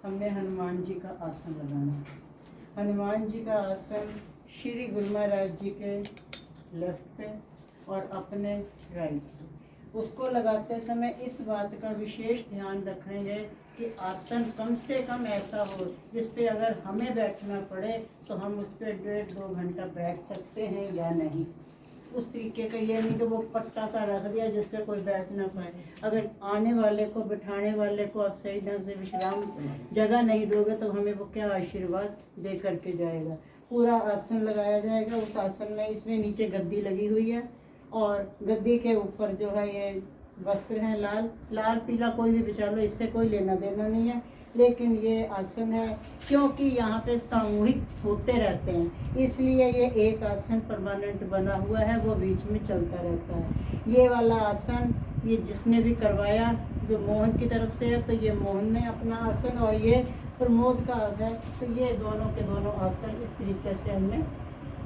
हमने हनुमान जी का आसन लगाना है। हनुमान जी का आसन श्री गुरु महाराज जी के लेफ्ट पे और अपने राइट पे। उसको लगाते समय इस बात का विशेष ध्यान रखेंगे कि आसन कम से कम ऐसा हो जिस पे अगर हमें बैठना पड़े तो हम उस पर 1.5-2 घंटा बैठ सकते हैं या नहीं। उस तरीके का ये नहीं कि वो पट्टा सा रख दिया जिस पे कोई बैठ ना पाए। अगर आने वाले को बिठाने वाले को आप सही ढंग से विश्राम जगह नहीं दोगे तो हमें वो क्या आशीर्वाद दे करके जाएगा। पूरा आसन लगाया जाएगा। उस आसन में इसमें नीचे गद्दी लगी हुई है और गद्दी के ऊपर जो है ये वस्त्र हैं लाल लाल पीला कोई भी बिछा लो, इससे कोई लेना देना नहीं है। लेकिन ये आसन है क्योंकि यहाँ पे सामूहिक होते रहते हैं, इसलिए ये एक आसन परमानेंट बना हुआ है, वो बीच में चलता रहता है। ये वाला आसन ये जिसने भी करवाया जो मोहन की तरफ से है तो ये मोहन ने अपना आसन, और ये प्रमोद का है तो ये दोनों के दोनों आसन इस तरीके से हमने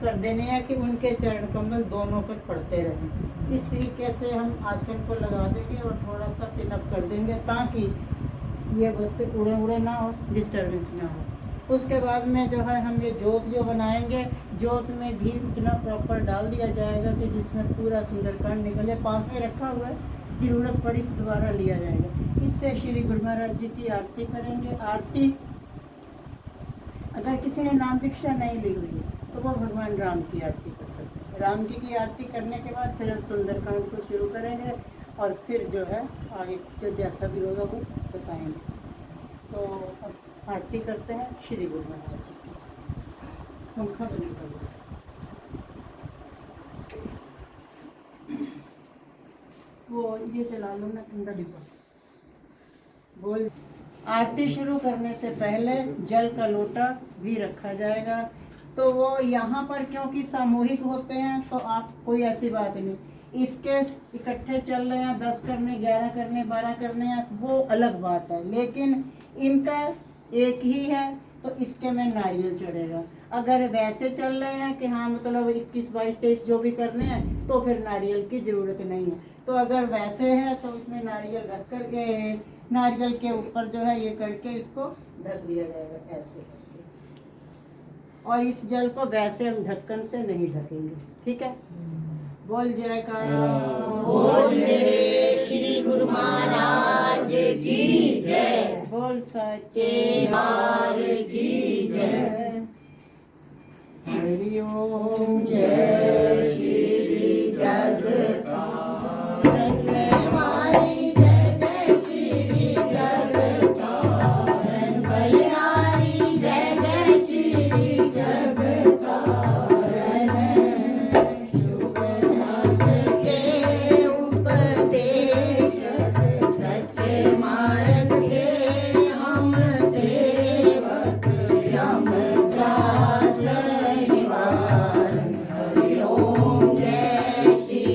कर देने हैं कि उनके चरण कमल दोनों पर पड़ते रहें। इस तरीके से हम आसन को लगा देंगे और थोड़ा सा पिनअप कर देंगे ताकि ये वस्तु उड़े उड़े ना हो, डिस्टर्बेंस ना हो। उसके बाद में जो है हम ये जोत जो बनाएंगे, जोत में घी इतना प्रॉपर डाल दिया जाएगा कि जिसमें पूरा सुंदरकांड निकल जाए। पास में रखा हुआ है, ज़रूरत पड़ी तो दोबारा लिया जाएगा। इससे श्री गुरु महाराज जी की आरती करेंगे। आरती अगर किसी ने नाम दीक्षा नहीं ली हुई है तो वो भगवान राम की आरती कर सकते हैं। राम जी की आरती करने के बाद फिर हम सुंदरकांड को शुरू करेंगे और फिर जो है आगे जो जैसा भी होगा वो बताएंगे। तो अब आरती करते हैं श्री गुरु महाराज जी की। पंखा बंद कर दो। वो ये चला लो ना ठंडा डिब्बा। बोल। आरती शुरू करने से पहले जल का लोटा भी रखा जाएगा। तो वो यहाँ पर क्योंकि सामूहिक होते हैं तो आप कोई ऐसी बात नहीं, इसके इकट्ठे चल रहे हैं 10 करने 11 करने 12 करने हैं वो अलग बात है, लेकिन इनका एक ही है तो इसके में नारियल चढ़ेगा। अगर वैसे चल रहे हैं कि हाँ मतलब 21 22 23 जो भी करने हैं तो फिर नारियल की ज़रूरत नहीं है। तो अगर वैसे है तो उसमें नारियल रख करके नारियल के ऊपर जो है ये करके इसको ढक दिया जाएगा ऐसे करके, और इस जल को वैसे हम ढक्कन से नहीं ढकेंगे। ठीक है। बोल जयकारा। बोल मेरे श्री गुरु महाराज की जय। बोल सच्चे दरबार की जय। हरि ओम। जय श्री जगतारण मारी जय जय श्री जगतारण बलिहारी जय जय श्री जगतारण शुभ के उपदेश सच्चे मार्ग के हम सेवक श्याम दास निवारण। हरि ओम जय श्री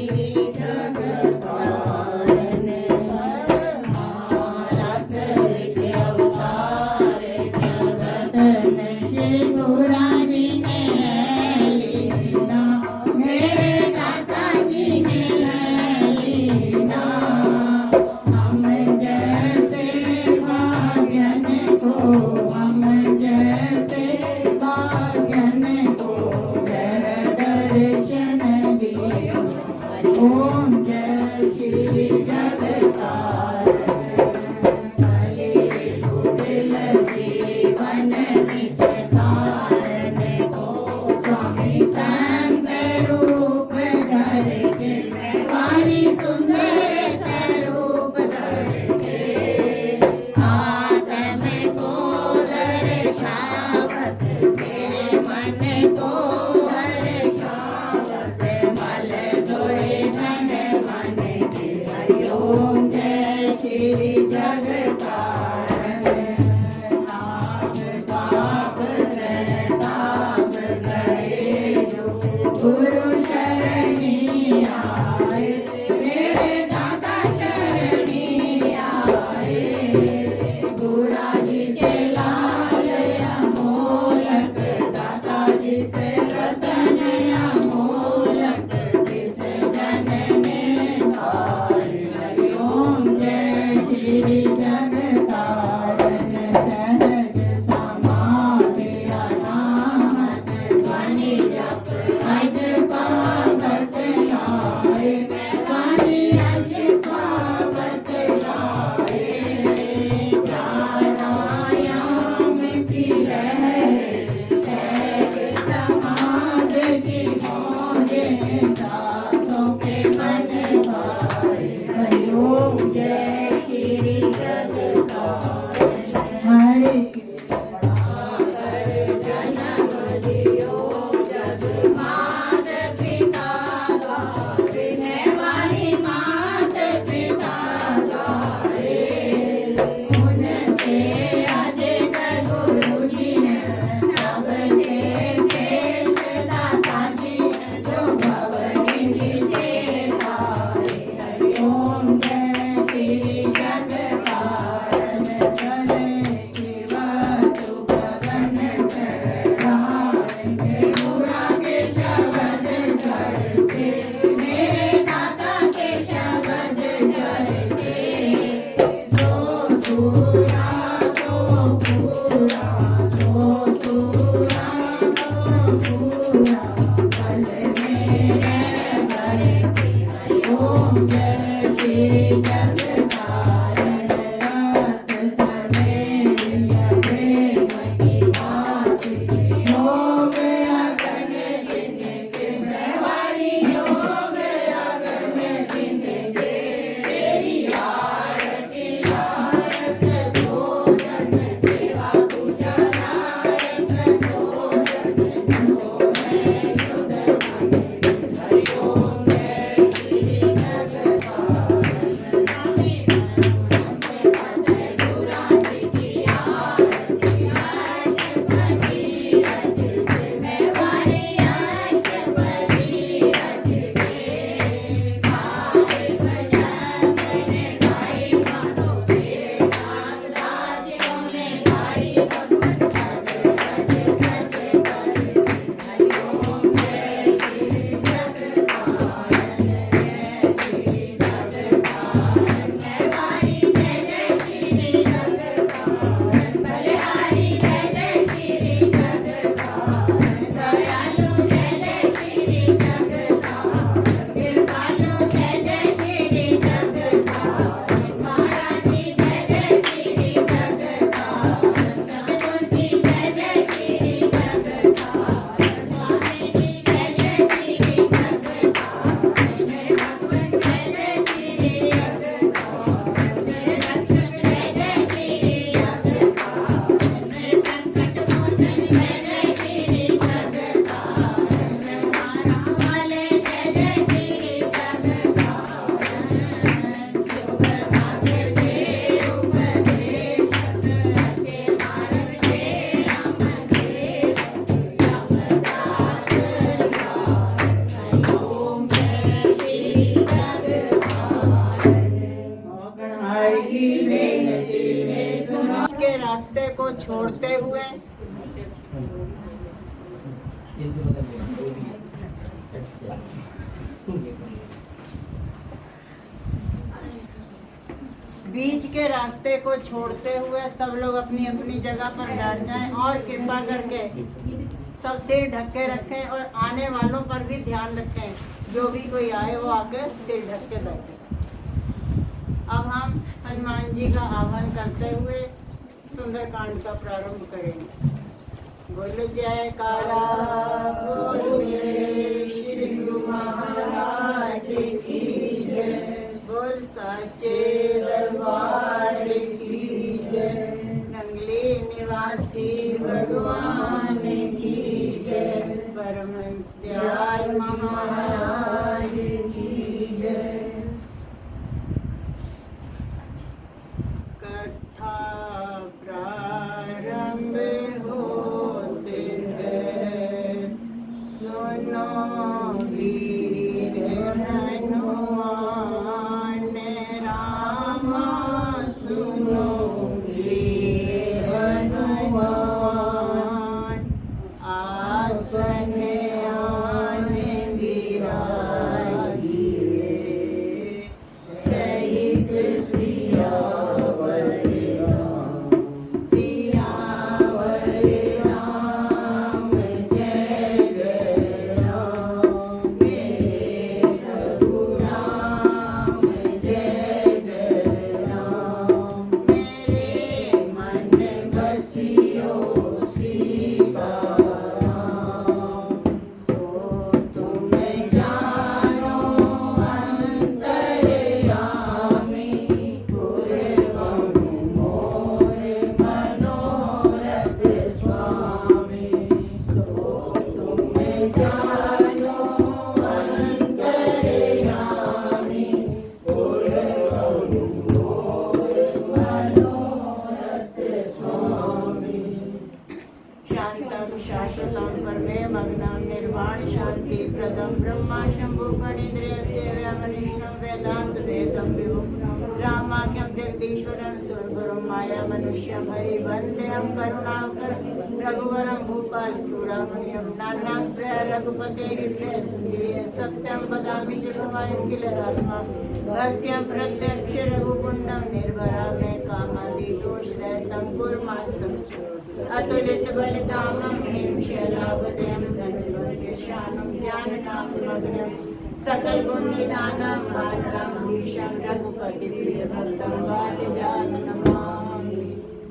रास्ते को छोड़ते हुए बीच के रास्ते को छोड़ते हुए सब लोग अपनी अपनी जगह पर बैठ जाएं और कृपा करके सब सिर ढक के रखें और आने वालों पर भी ध्यान रखें। जो भी कोई आए वो आकर सिर ढक के बैठे। अब हम हनुमान जी का आह्वान करते हुए सुंदरकांड का प्रारंभ करेंगे। बोल जयकारा बोल मेरे श्री गुरु महाराज की जय। बोल साचे दरबार की जय। नंगली निवासी भगवान की जय। परमहंस दयाल महाराज की जय। कथा प्रारंभ होते हैं, सुनो वीर हनुमान रामा, सुनो वीर हनुमान। आसन आने विराजिए, सहित सियावर राम, जय जय राम। मेरे प्रभु राम, जय जय राम। मेरे मन बसियो सीताराम। सो तुम जानो अंतर्यामी, पूर्वं मोर मनोरथ स्वामी। सो तुम जानो अंतर्यामी, पूर्वं मोर मनोरथ स्वामी। शांतं शाश्वतं परमेमग्नं निर्वाण शांति प्रदं ब्रह्मा शंभु फणीन्द्रिय सेव्यमनिष्ठं वेदांत वेदं विभुं रामाख्यं जगदीश्वरं सुरगुरुं माया मनुष्यं हरिवन्देहं करुणाकर रघुवरं भूपाल चूड़ामणिं नानास्त्रय रघुपते गिरिशे सत्यं वदामि चिरकालं किलरात्मा भक्त्या प्रत्यक्ष रघुपुण्डं निर्भरा मे कामादिदोषरहितं कुर्मात् अतुलित बलिधामं हिं शैलावदें धनुर्धरशानं ज्ञाननामग्नं सकल गुणनिधानं मातरमधीशं रघुपति प्रियभक्तं वादिजातं नमामि।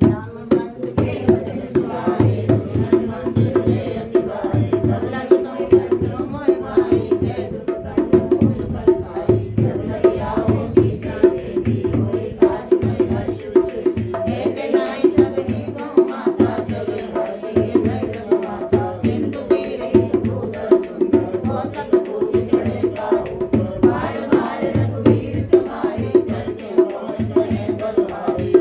नामवन्त के भजन सुनाए, सुनन मंत्र ले अति भाई। सब लगतों करतों मोहि भाई, से दुख करतों मूल फल खाई। जब लगी आओ सीता देवी, होई काज में हर्ष विशेष। एक नाई सबनी को माता, चले हर्षि धर माता। सिंधु तीरे भूधर सुंदर, भौतक भूत चढ़े ऊपर। बार बार रघुवीर समारे, करके मोहन बने बलहारी।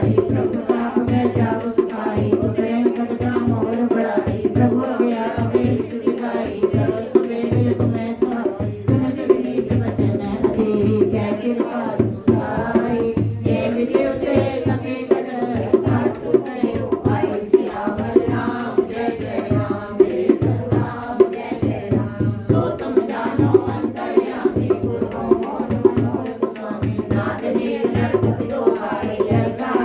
सुनाई प्रभु नाम में जाओ सुखाई उतरे खटका मोर बढ़ाई प्रभु आज्ञा हमें दिखाई करो सवेरे तुम्हें सुनाई सुन के विनीत वचन दी क्या कृपा सुनाई जय विधि उतरे कभी कर हाथ सुने उपाय सियावर राम जय जय राम राम जय जय राम सो तुम जानो अंतर्यामी गुरु मोहन मनोरथ स्वामी नाथ नील दो भाई लड़का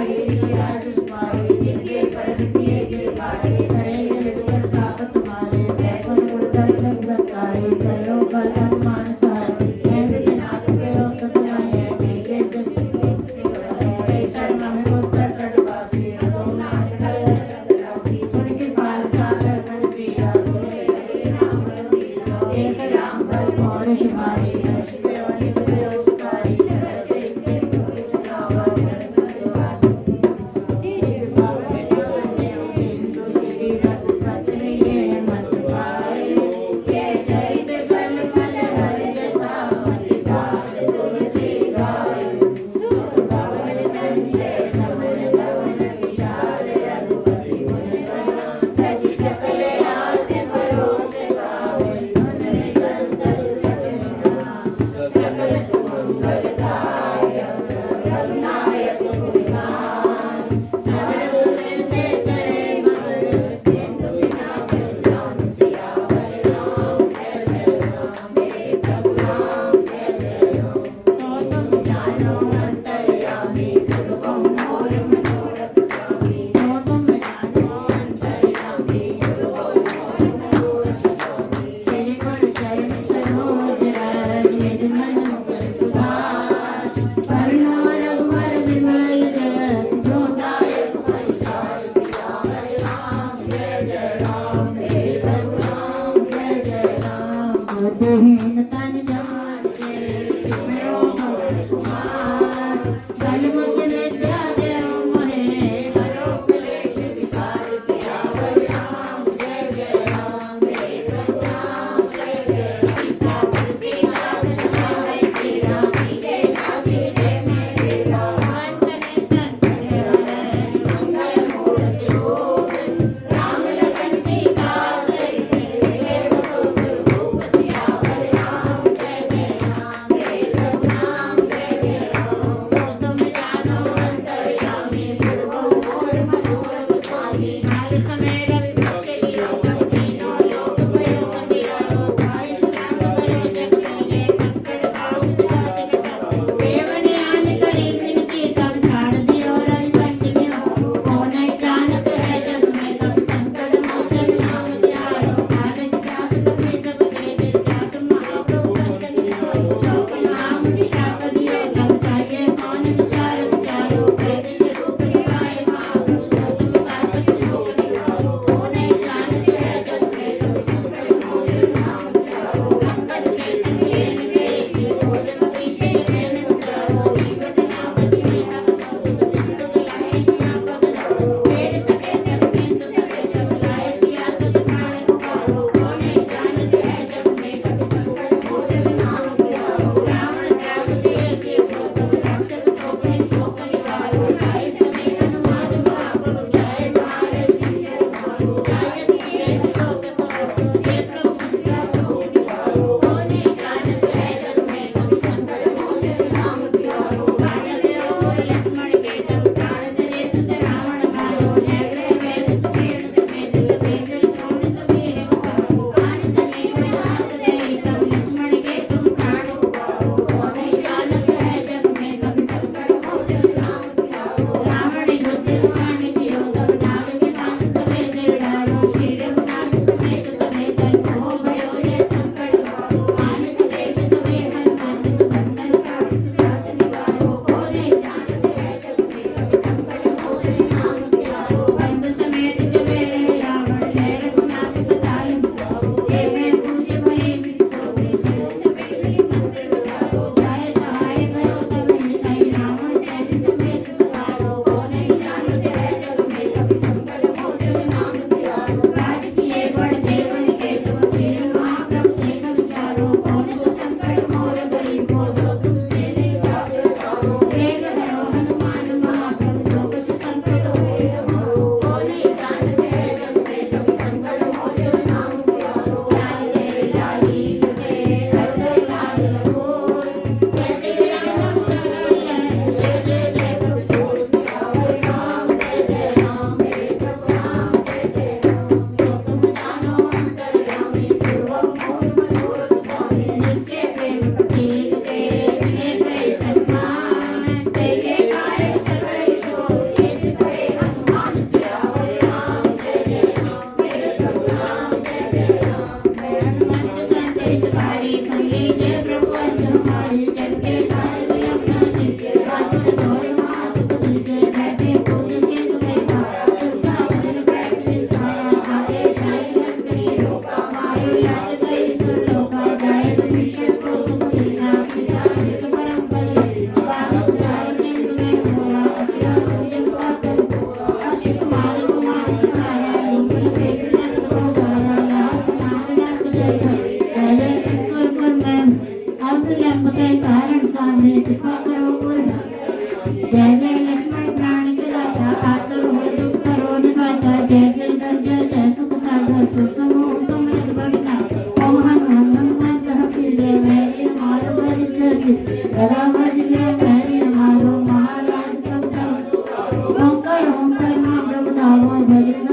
आतुर हो दुख करो निवाता जय जय जय जय सुख सागर सुख समूह समृद्ध बढ़ना ओम हनुमान हनुमान कहती जय मेरी मारो मेरी जय गदा मजले मेरी मारो महाराज प्रभु ओंकार ओंकार नाम प्रभु धामो भजन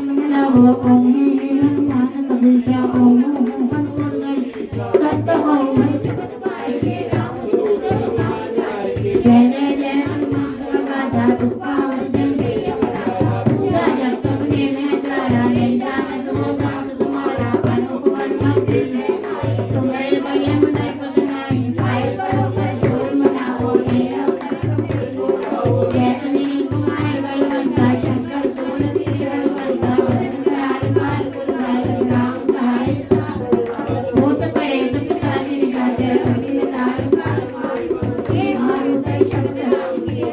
मंगला वो ओम हनुमान कबीरा ओम हनुमान सत्य ओम जय जय जय हनुमान राजा दुपा जन राजा तुमने मैं तारा ले जाना तो दास तुम्हारा अनुपवन मंत्री तुम्हारे भजन में पदनाई पाए करो कर जोर मनाओ ये अवसर जय अनिल कुमार बलवंता शंकर सोन तीर बलवंता करार काल कुल राम सहाय भूत प्रेत पिशाच निशाचर कभी तार ये मारुत शब्द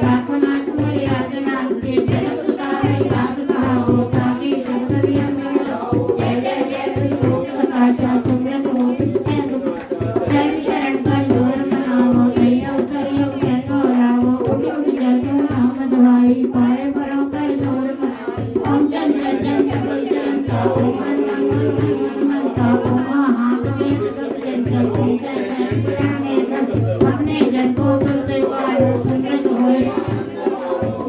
राखनाथ मर्यादा नाम के जन्म सुधारे दास कहाओ ताकि शब्द भी हमें जय जय जय लोक प्रकाशा सुमृत हो शरण शरण का जोर मनाओ कई अवसर योग कहतो रावो उठ उठ जल जो नाम दवाई पाए परो कर जोर मनाओ ओम चल चल चल चल चलता ओम मनता ओम हाथ में चल चल ओम चल चल अपने जन को तुलते पारो सुमृत होए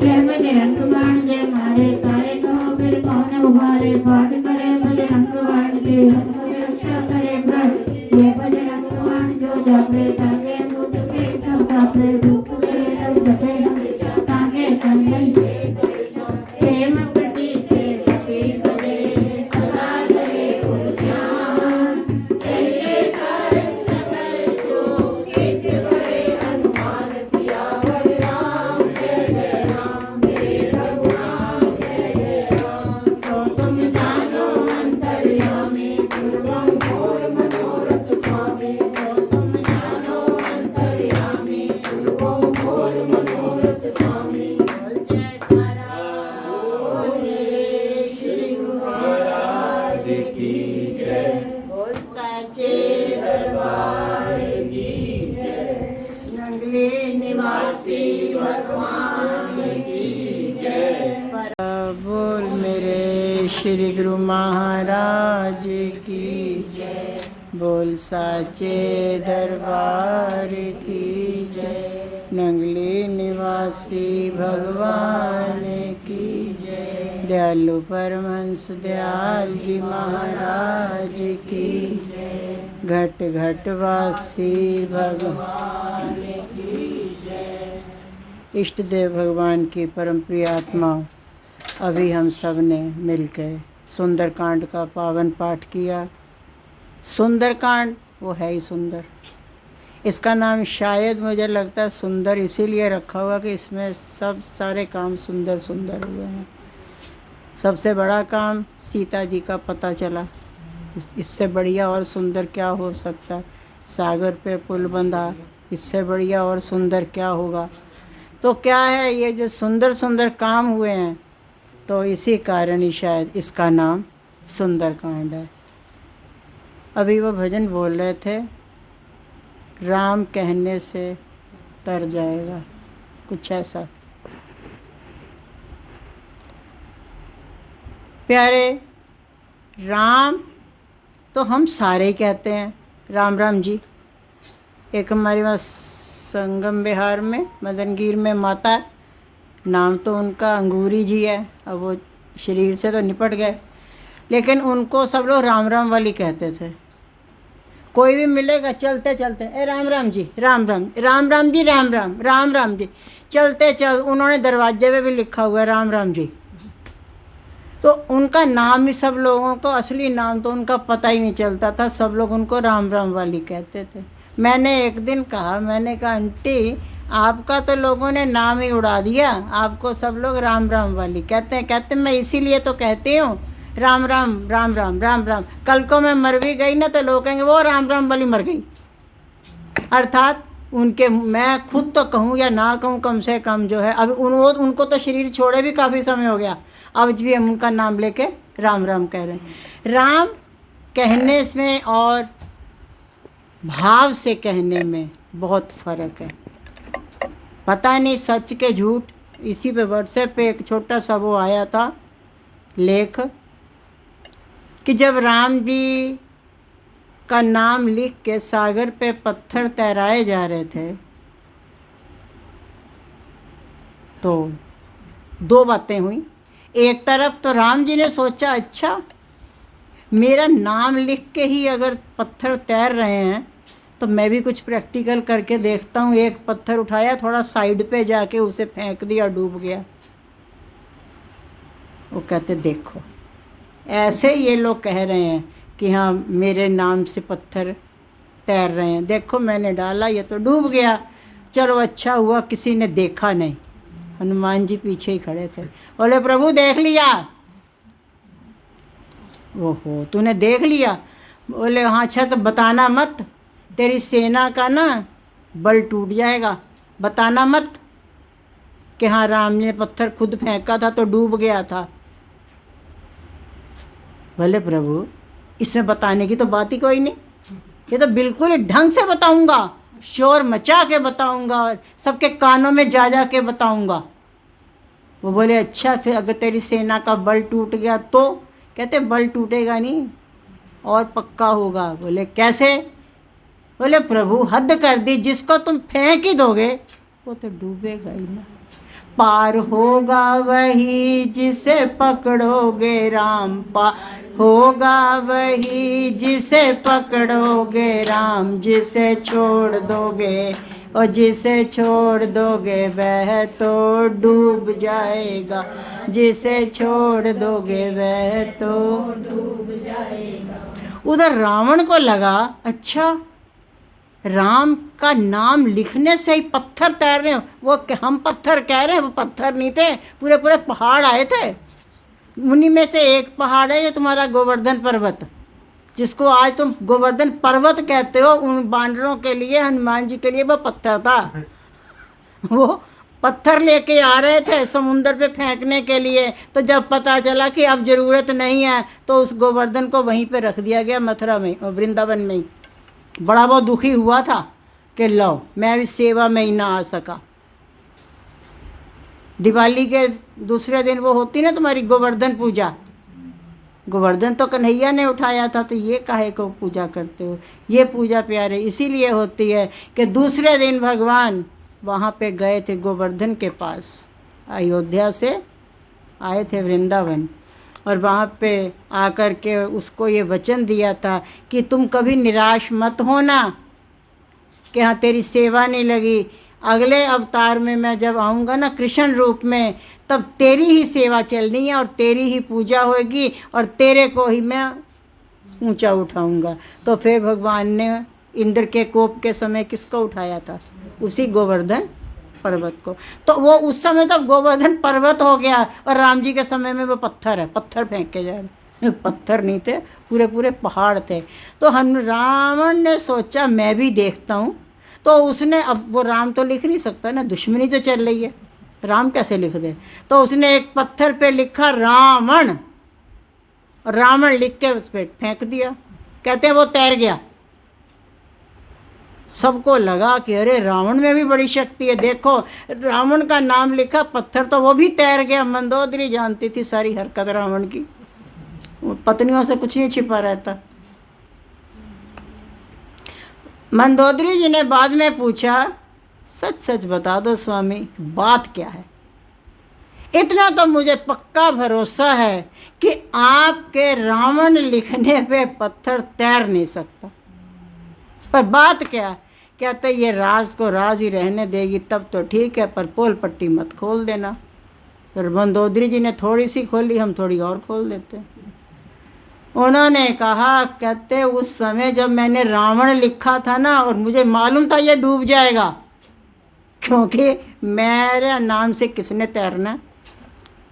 यह बजरंग बाण जय मारे तारे कहो फिर कौन उभारे पाठ करे बजरंग बाण के हनुमत रक्षा करे प्रभु ये बजरंग बाण जो जापे ताके मुझ पे सब तापे दुख के तब जपे हमेशा ताके चंदन प्रेम प्रतीक कपि करे सदा करे उद्यान तेरे कारण सकल शोक सिद्ध करे हनुमान सियावर राम जय जय राम मेरे प्रभु राम जय जय राम सो तुम जानो अंतर्यामी पूर्वं घोर मनोरथ स्वामी सो तुम जानो अंतर्यामी पूर्वं घोर मनोरथ स्वामी बोल जयकारा बोल मेरे श्री गुरु महाराज की जय बोल साचे दरबार की जय नंगले निवासी भगवान की जय बोल मेरे श्री गुरु महाराज की जय बोल साचे दरबार की जय नंगली निवासी भगवान की जय दयालु परमहंस दयाल जी महाराज की जय घट घट वासी भगवान की जय इष्ट देव भगवान की परम प्रिय आत्मा अभी हम सब ने मिलकर सुंदरकांड का पावन पाठ किया। सुंदरकांड वो है ही सुंदर, इसका नाम शायद मुझे लगता है सुंदर इसीलिए रखा हुआ कि इसमें सब सारे काम सुंदर सुंदर हुए हैं। सबसे बड़ा काम सीता जी का पता चला, इससे बढ़िया और सुंदर क्या हो सकता है। सागर पे पुल बंधा, इससे बढ़िया और सुंदर क्या होगा। तो क्या है ये जो सुंदर सुंदर काम हुए हैं, तो इसी कारण ही शायद इसका नाम सुंदरकांड है। अभी वो भजन बोल रहे थे, राम कहने से तर जाएगा, कुछ ऐसा। प्यारे, राम तो हम सारे ही कहते हैं, राम राम जी। एक हमारे वहाँ संगम बिहार में मदनगीर में माता है, नाम तो उनका अंगूरी जी है। अब वो शरीर से तो निपट गए, लेकिन उनको सब लोग राम राम वाली कहते थे। कोई भी मिलेगा चलते चलते, ए राम राम जी, राम राम, राम राम जी, राम राम, राम राम जी, चलते चल। उन्होंने दरवाजे पे भी लिखा हुआ है राम राम जी। तो उनका नाम ही सब लोगों को, असली नाम तो उनका पता ही नहीं चलता था, सब लोग उनको राम राम वाली कहते थे। मैंने एक दिन कहा, मैंने कहा आंटी आपका तो लोगों ने नाम ही उड़ा दिया, आपको सब लोग राम राम वाली कहते हैं। कहते मैं इसीलिए तो कहती हूँ राम राम राम राम राम राम। कल को मैं मर भी गई ना तो लोग कहेंगे वो राम राम वाली मर गई। अर्थात उनके, मैं खुद तो कहूँ या ना कहूँ, कम से कम जो है अब उनको तो शरीर छोड़े भी काफ़ी समय हो गया, अब भी हम उनका नाम लेके राम राम कह रहे हैं। राम कहने में और भाव से कहने में बहुत फ़र्क है। पता नहीं सच के झूठ, इसी पे व्हाट्सएप पे एक छोटा सा वो आया था लेख कि जब राम जी का नाम लिख के सागर पे पत्थर तैराए जा रहे थे तो दो बातें हुई। एक तरफ तो राम जी ने सोचा अच्छा मेरा नाम लिख के ही अगर पत्थर तैर रहे हैं तो मैं भी कुछ प्रैक्टिकल करके देखता हूँ। एक पत्थर उठाया, थोड़ा साइड पे जाके उसे फेंक दिया, डूब गया। वो कहते देखो ऐसे ये लोग कह रहे हैं कि हाँ मेरे नाम से पत्थर तैर रहे हैं, देखो मैंने डाला ये तो डूब गया। चलो अच्छा हुआ किसी ने देखा नहीं। हनुमान जी पीछे ही खड़े थे, बोले प्रभु देख लिया? ओहो तूने देख लिया? बोले हाँ। अच्छा तो बताना मत, तेरी सेना का ना बल टूट जाएगा, बताना मत कि हाँ राम ने पत्थर खुद फेंका था तो डूब गया था। बोले प्रभु इसमें बताने की तो बात ही कोई नहीं, ये तो बिल्कुल ढंग से बताऊंगा, शोर मचा के बताऊंगा और सबके कानों में जा जा के बताऊंगा। वो बोले अच्छा फिर अगर तेरी सेना का बल टूट गया तो? कहते बल टूटेगा नहीं और पक्का होगा। बोले कैसे? बोले प्रभु हद कर दी, जिसको तुम फेंक ही दोगे वो तो डूबेगा ही ना। पार होगा वही जिसे पकड़ोगे राम, पार होगा वही जिसे पकड़ोगे राम, जिसे छोड़ दोगे और जिसे छोड़ दोगे वह तो डूब जाएगा, जिसे छोड़ दोगे वह तो डूब जाएगा। उधर रावण को लगा अच्छा राम का नाम लिखने से ही पत्थर तैर रहे हैं। वो हम पत्थर कह रहे हैं, वो पत्थर नहीं थे, पूरे पूरे पहाड़ आए थे। उन्हीं में से एक पहाड़ है ये तुम्हारा गोवर्धन पर्वत, जिसको आज तुम गोवर्धन पर्वत कहते हो। उन बानरों के लिए, हनुमान जी के लिए वो पत्थर था। वो पत्थर लेके आ रहे थे समुंदर पे फेंकने के लिए, तो जब पता चला कि अब ज़रूरत नहीं है तो उस गोवर्धन को वहीं पे रख दिया गया, मथुरा में और वृंदावन में ही। बड़ा बहुत दुखी हुआ था कि लो मैं भी सेवा में ही ना आ सका। दिवाली के दूसरे दिन वो होती ना तुम्हारी गोवर्धन पूजा, गोवर्धन तो कन्हैया ने उठाया था, तो ये काहे को पूजा करते हो? ये पूजा प्यारे इसीलिए होती है कि दूसरे दिन भगवान वहाँ पे गए थे गोवर्धन के पास, अयोध्या से आए थे वृंदावन, और वहाँ पे आकर के उसको ये वचन दिया था कि तुम कभी निराश मत होना कि हाँ तेरी सेवा नहीं लगी, अगले अवतार में मैं जब आऊँगा ना कृष्ण रूप में, तब तेरी ही सेवा चलनी है और तेरी ही पूजा होगी और तेरे को ही मैं ऊंचा उठाऊंगा। तो फिर भगवान ने इंद्र के कोप के समय किसको उठाया था? उसी गोवर्धन पर्वत को। तो वो उस समय तो गोवर्धन पर्वत हो गया और राम जी के समय में वो पत्थर है, पत्थर फेंक के जा रहे। पत्थर नहीं थे, पूरे पूरे पहाड़ थे। तो रावण ने सोचा मैं भी देखता हूँ। तो उसने, अब वो राम तो लिख नहीं सकता ना, दुश्मनी तो चल रही है, राम कैसे लिख दे? तो उसने एक पत्थर पे लिखा रावण, और रावण लिख के उस पर फेंक दिया। कहते हैं वो तैर गया। सबको लगा कि अरे रावण में भी बड़ी शक्ति है, देखो रावण का नाम लिखा पत्थर तो वो भी तैर गया। मंदोदरी जानती थी सारी हरकत रावण की, पत्नियों से कुछ नहीं छिपा रहता। मंदोदरी जी ने बाद में पूछा सच सच बता दो स्वामी बात क्या है? इतना तो मुझे पक्का भरोसा है कि आपके रावण लिखने पे पत्थर तैर नहीं सकता, पर बात क्या? कहते ये राज को राज ही रहने देगी तब तो ठीक है, पर पोल पट्टी मत खोल देना। फिर मंदोदरी जी ने थोड़ी सी खोली, हम थोड़ी और खोल देते। उन्होंने कहा कहते उस समय जब मैंने रावण लिखा था ना, और मुझे मालूम था ये डूब जाएगा, क्योंकि मेरे नाम से किसने तैरना,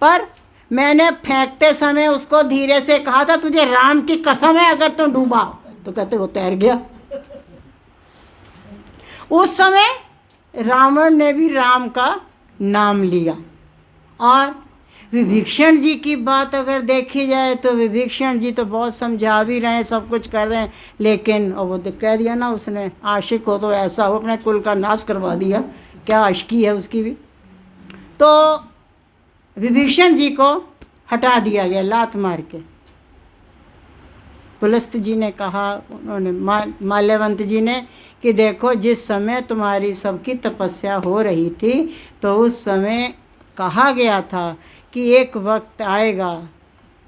पर मैंने फेंकते समय उसको धीरे से कहा था तुझे राम की कसम है अगर तुम डूबा, तो कहते वो तैर गया। उस समय रावण ने भी राम का नाम लिया। और विभीषण जी की बात अगर देखी जाए तो विभीषण जी तो बहुत समझा भी रहे हैं, सब कुछ कर रहे हैं, लेकिन और वो कह दिया ना उसने आशिक हो तो ऐसा हो, अपने कुल का नाश करवा दिया। क्या आशिकी है उसकी भी। तो विभीषण जी को हटा दिया गया लात मार के। पुलस्त जी ने कहा, उन्होंने माल्यवंत जी ने, कि देखो जिस समय तुम्हारी सबकी तपस्या हो रही थी तो उस समय कहा गया था कि एक वक्त आएगा,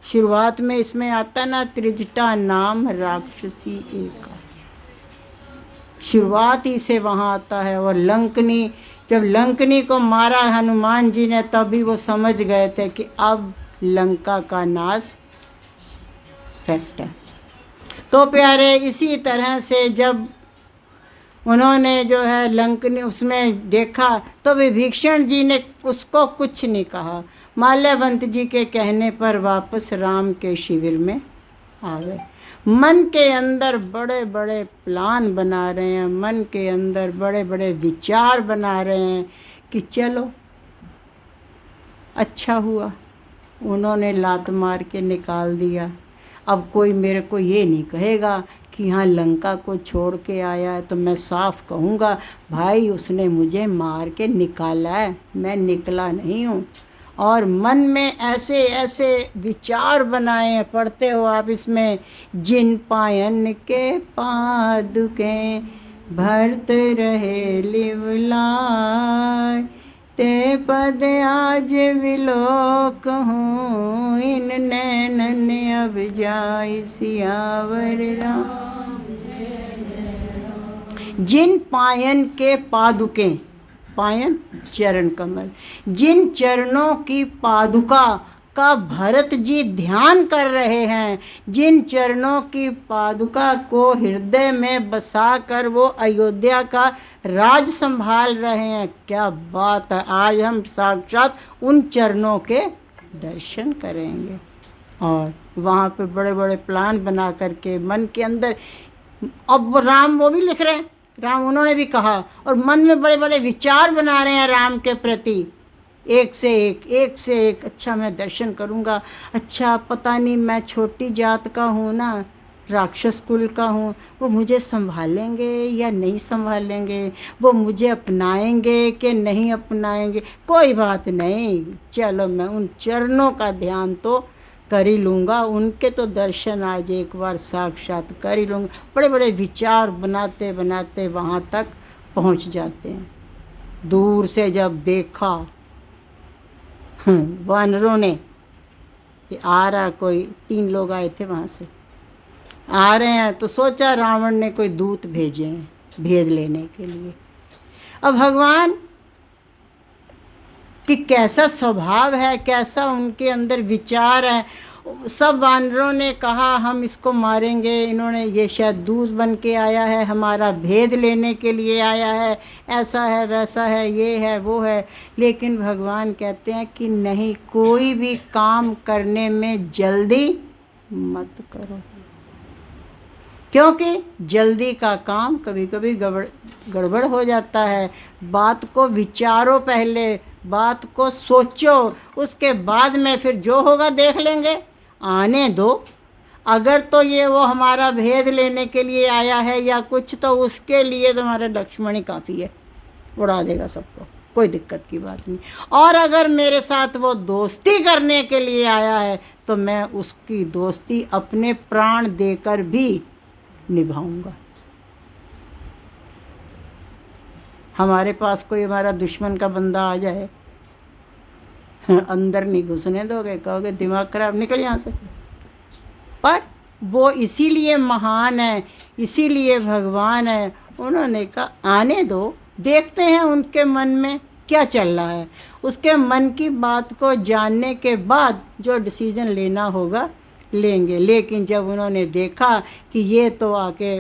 शुरुआत में इसमें आता ना, त्रिजटा नाम राक्षसी एका, शुरुआत ही से वहाँ आता है। और लंकनी, जब लंकनी को मारा हनुमान जी ने, तभी वो समझ गए थे कि अब लंका का नाश फैक्ट है। तो प्यारे, इसी तरह से जब उन्होंने जो है लंकनी उसमें देखा तो विभीषण जी ने उसको कुछ नहीं कहा। माल्यवंत जी के कहने पर वापस राम के शिविर में आ गए। मन के अंदर बड़े बड़े प्लान बना रहे हैं, मन के अंदर बड़े बड़े विचार बना रहे हैं कि चलो अच्छा हुआ उन्होंने लात मार के निकाल दिया। अब कोई मेरे को ये नहीं कहेगा कि हाँ लंका को छोड़ के आया है, तो मैं साफ कहूँगा भाई उसने मुझे मार के निकाला है, मैं निकला नहीं हूँ। और मन में ऐसे ऐसे विचार बनाए हैं, पढ़ते हो आप इसमें, जिन पायन के पादुके भरत रहे लिवलाय, ते पद आज विलोक हूँ, इन नैनन अब जाय सियावर राम। जिन पायन के पादुके, पायन चरण कमल, जिन चरणों की पादुका का भरत जी ध्यान कर रहे हैं, जिन चरणों की पादुका को हृदय में बसाकर वो अयोध्या का राज संभाल रहे हैं। क्या बात है, आज हम साक्षात उन चरणों के दर्शन करेंगे। और वहाँ पे बड़े बड़े प्लान बना करके मन के अंदर, अब राम वो भी लिख रहे हैं, राम उन्होंने भी कहा, और मन में बड़े बड़े विचार बना रहे हैं राम के प्रति, एक से एक, एक से एक। अच्छा मैं दर्शन करूँगा, अच्छा पता नहीं मैं छोटी जात का हूँ ना, राक्षस कुल का हूँ, वो मुझे संभालेंगे या नहीं संभालेंगे, वो मुझे अपनाएंगे कि नहीं अपनाएंगे, कोई बात नहीं, चलो मैं उन चरणों का ध्यान तो कर ही लूँगा, उनके तो दर्शन आज एक बार साक्षात कर ही लूँगा। बड़े बड़े विचार बनाते बनाते वहाँ तक पहुँच जाते हैं। दूर से जब देखा वानरों ने कि आ रहा कोई, 3 लोग आए थे वहाँ से, आ रहे हैं, तो सोचा रावण ने कोई दूत भेजे हैं भेद लेने के लिए। अब भगवान कि कैसा स्वभाव है, कैसा उनके अंदर विचार है। सब वानरों ने कहा हम इसको मारेंगे, इन्होंने, ये शायद दूध बन के आया है, हमारा भेद लेने के लिए आया है, ऐसा है वैसा है, ये है वो है। लेकिन भगवान कहते हैं कि नहीं, कोई भी काम करने में जल्दी मत करो, क्योंकि जल्दी का काम कभी कभी गड़बड़ हो जाता है। बात को विचारो, पहले बात को सोचो, उसके बाद में फिर जो होगा देख लेंगे, आने दो। अगर तो ये वो हमारा भेद लेने के लिए आया है या कुछ, तो उसके लिए तो हमारा लक्ष्मण ही काफ़ी है, उड़ा देगा सबको, कोई दिक्कत की बात नहीं। और अगर मेरे साथ वो दोस्ती करने के लिए आया है तो मैं उसकी दोस्ती अपने प्राण देकर भी निभाऊंगा। हमारे पास कोई हमारा दुश्मन का बंदा आ जाए, अंदर नहीं घुसने दोगे, कहोगे दिमाग खराब, निकल यहाँ से। पर वो इसीलिए महान है, इसीलिए भगवान है, उन्होंने कहा आने दो, देखते हैं उनके मन में क्या चल रहा है। उसके मन की बात को जानने के बाद जो डिसीजन लेना होगा लेंगे। लेकिन जब उन्होंने देखा कि ये तो आके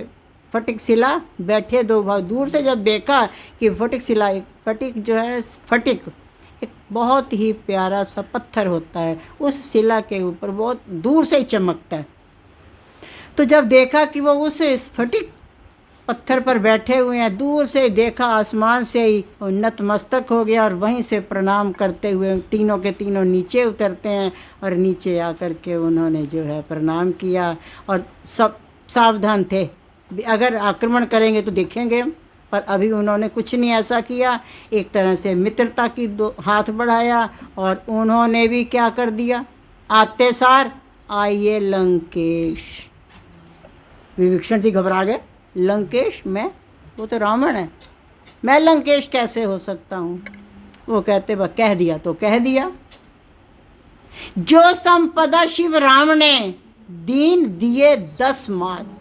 फटिक शिला बैठे, दो भाव दूर से जब देखा कि फटिक शिला, फटिक जो है, फटिक एक बहुत ही प्यारा सा पत्थर होता है, उस शिला के ऊपर बहुत दूर से ही चमकता है। तो जब देखा कि वो उस स्फटिक पत्थर पर बैठे हुए हैं, दूर से देखा, आसमान से ही नतमस्तक हो गया और वहीं से प्रणाम करते हुए तीनों के तीनों नीचे उतरते हैं और नीचे आकर के उन्होंने जो है प्रणाम किया। और सब सावधान थे, अगर आक्रमण करेंगे तो देखेंगे हम, पर अभी उन्होंने कुछ नहीं ऐसा किया। एक तरह से मित्रता की हाथ बढ़ाया और उन्होंने भी क्या कर दिया, आते सार आइए लंकेश। विभीषण जी घबरा गए, लंकेश मैं, वो तो रावण है, मैं लंकेश कैसे हो सकता हूँ। वो कहते बस कह दिया तो कह दिया। जो संपदा शिव राम ने दीन दिए 10 मात,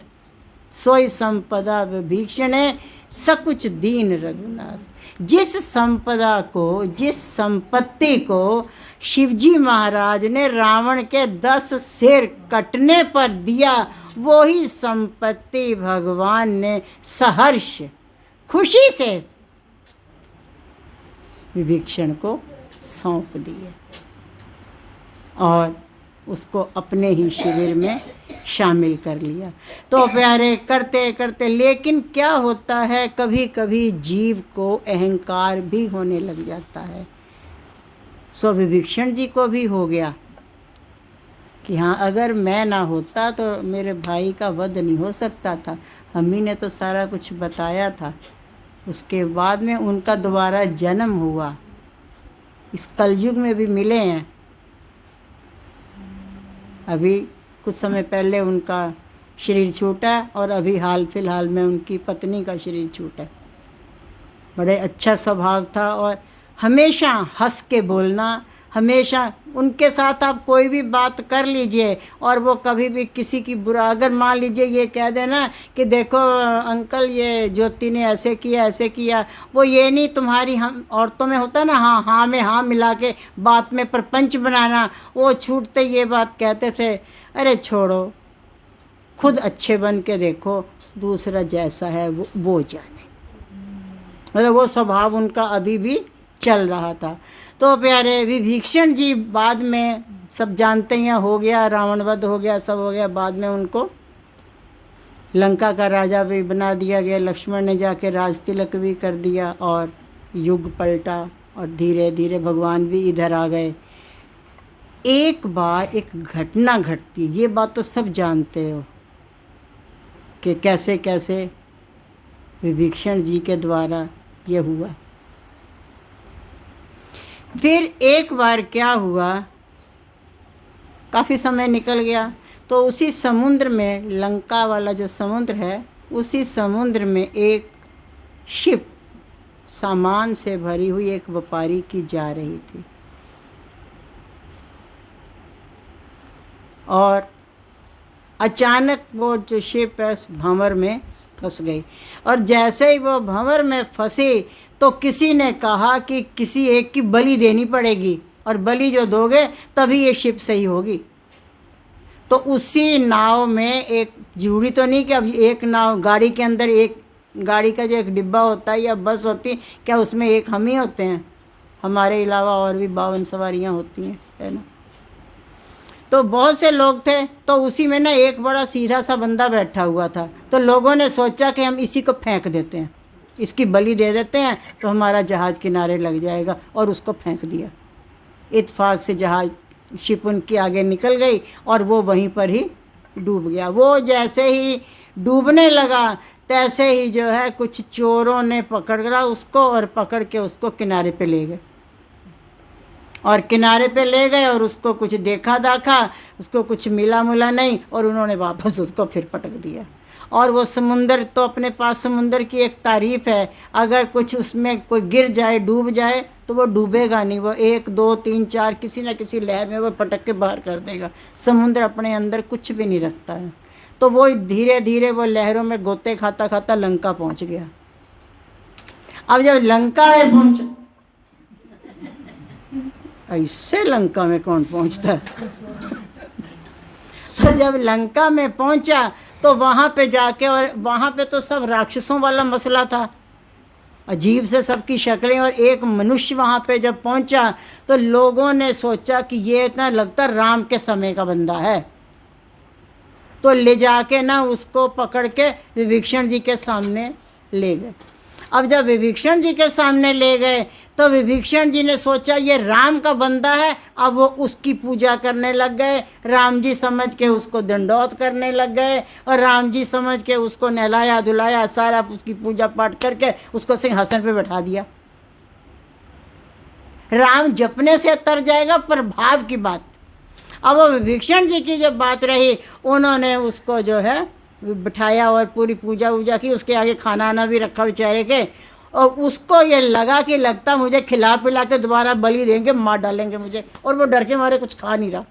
सोई संपदा विभीषण सकुच दीन रघुनाथ। जिस संपदा को, जिस संपत्ति को शिवजी महाराज ने रावण के 10 सिर कटने पर दिया, वही संपत्ति भगवान ने सहर्ष खुशी से विभीषण को सौंप दी है और उसको अपने ही शिविर में शामिल कर लिया। तो प्यारे, करते करते लेकिन क्या होता है, कभी कभी जीव को अहंकार भी होने लग जाता है। सो विभीषण जी को भी हो गया कि हाँ, अगर मैं ना होता तो मेरे भाई का वध नहीं हो सकता था। अम्मी ने तो सारा कुछ बताया था। उसके बाद में उनका दोबारा जन्म हुआ, इस कलयुग में भी मिले हैं। अभी कुछ समय पहले उनका शरीर छूटा और अभी हाल फिलहाल में उनकी पत्नी का शरीर छूटा। बड़े अच्छा स्वभाव था और हमेशा हंस के बोलना, हमेशा उनके साथ आप कोई भी बात कर लीजिए और वो कभी भी किसी की बुरा, अगर मान लीजिए ये कह देना कि देखो अंकल ये ज्योति ने ऐसे किया ऐसे किया, वो ये नहीं, तुम्हारी हम औरतों में होता है ना, हाँ हाँ में हाँ मिला के बात में प्रपंच बनाना, वो छूटते ये बात कहते थे, अरे छोड़ो, खुद अच्छे बन के देखो, दूसरा जैसा है वो जाने। मतलब वो स्वभाव उनका अभी भी चल रहा था। तो प्यारे, विभीषण जी बाद में सब जानते हैं, हो गया रावण वध, हो गया, सब हो गया। बाद में उनको लंका का राजा भी बना दिया गया, लक्ष्मण ने जाके राज तिलक भी कर दिया और युग पलटा और धीरे धीरे भगवान भी इधर आ गए। एक बार एक घटना घटती, ये बात तो सब जानते हो कि कैसे कैसे विभीषण जी के द्वारा ये हुआ। फिर एक बार क्या हुआ, काफ़ी समय निकल गया तो उसी समुद्र में, लंका वाला जो समुद्र है, उसी समुद्र में एक शिप सामान से भरी हुई एक व्यापारी की जा रही थी और अचानक वो जो शिप है भंवर में फंस गई। और जैसे ही वो भंवर में फंसी तो किसी ने कहा कि किसी एक की बलि देनी पड़ेगी और बलि जो दोगे तभी ये शिप सही होगी। तो उसी नाव में एक, जरूरी तो नहीं कि अब एक नाव, गाड़ी के अंदर एक, गाड़ी का जो एक डिब्बा होता है या बस होती है, क्या उसमें एक हम ही होते हैं? हमारे अलावा और भी 52 सवारियाँ होती हैं, है ना। तो बहुत से लोग थे, तो उसी में ना एक बड़ा सीधा सा बंदा बैठा हुआ था। तो लोगों ने सोचा कि हम इसी को फेंक देते हैं, इसकी बलि दे देते हैं तो हमारा जहाज़ किनारे लग जाएगा, और उसको फेंक दिया। इत्तेफाक से जहाज़, शिप उनकी आगे निकल गई और वो वहीं पर ही डूब गया। वो जैसे ही डूबने लगा तैसे ही जो है कुछ चोरों ने पकड़ा उसको और पकड़ के उसको किनारे पे ले गए। और किनारे पे ले गए और उसको कुछ देखा दाखा, उसको कुछ मिला मुला नहीं, और उन्होंने वापस उसको फिर पटक दिया। और वो समुंदर तो अपने पास, समुंदर की एक तारीफ़ है, अगर कुछ उसमें कोई गिर जाए, डूब जाए तो वो डूबेगा नहीं, वो 1 2 3 4 किसी न किसी लहर में वो पटक के बाहर कर देगा। समुद्र अपने अंदर कुछ भी नहीं रखता है। तो वो धीरे धीरे वो लहरों में गोते खाता खाता लंका पहुंच गया। अब जब लंका में पहुंचा, ऐसे लंका में कौन पहुंचता है? तो जब लंका में पहुंचा तो वहाँ पे जाके, और वहाँ पे तो सब राक्षसों वाला मसला था, अजीब से सबकी शक्लें, और एक मनुष्य वहाँ पे जब पहुंचा तो लोगों ने सोचा कि ये इतना लगता राम के समय का बंदा है। तो ले जाके ना उसको पकड़ के विभीषण जी के सामने ले गए। अब जब विभीषण जी के सामने ले गए तो विभीषण जी ने सोचा ये राम का बंदा है, अब वो उसकी पूजा करने लग गए। राम जी समझ के उसको दंडौत करने लग गए और राम जी समझ के उसको नहलाया धुलाया, सारा उसकी पूजा पाठ करके उसको सिंहासन पे बैठा दिया। राम जपने से तर जाएगा, पर भाव की बात। अब वो विभीषण जी की जब बात रही, उन्होंने उसको जो है बिठाया और पूरी पूजा वूजा की, उसके आगे खाना आना भी रखा बेचारे के। और उसको ये लगा कि लगता मुझे खिला पिला के दोबारा बलि देंगे, मार डालेंगे मुझे, और वो डर के मारे कुछ खा नहीं रहा,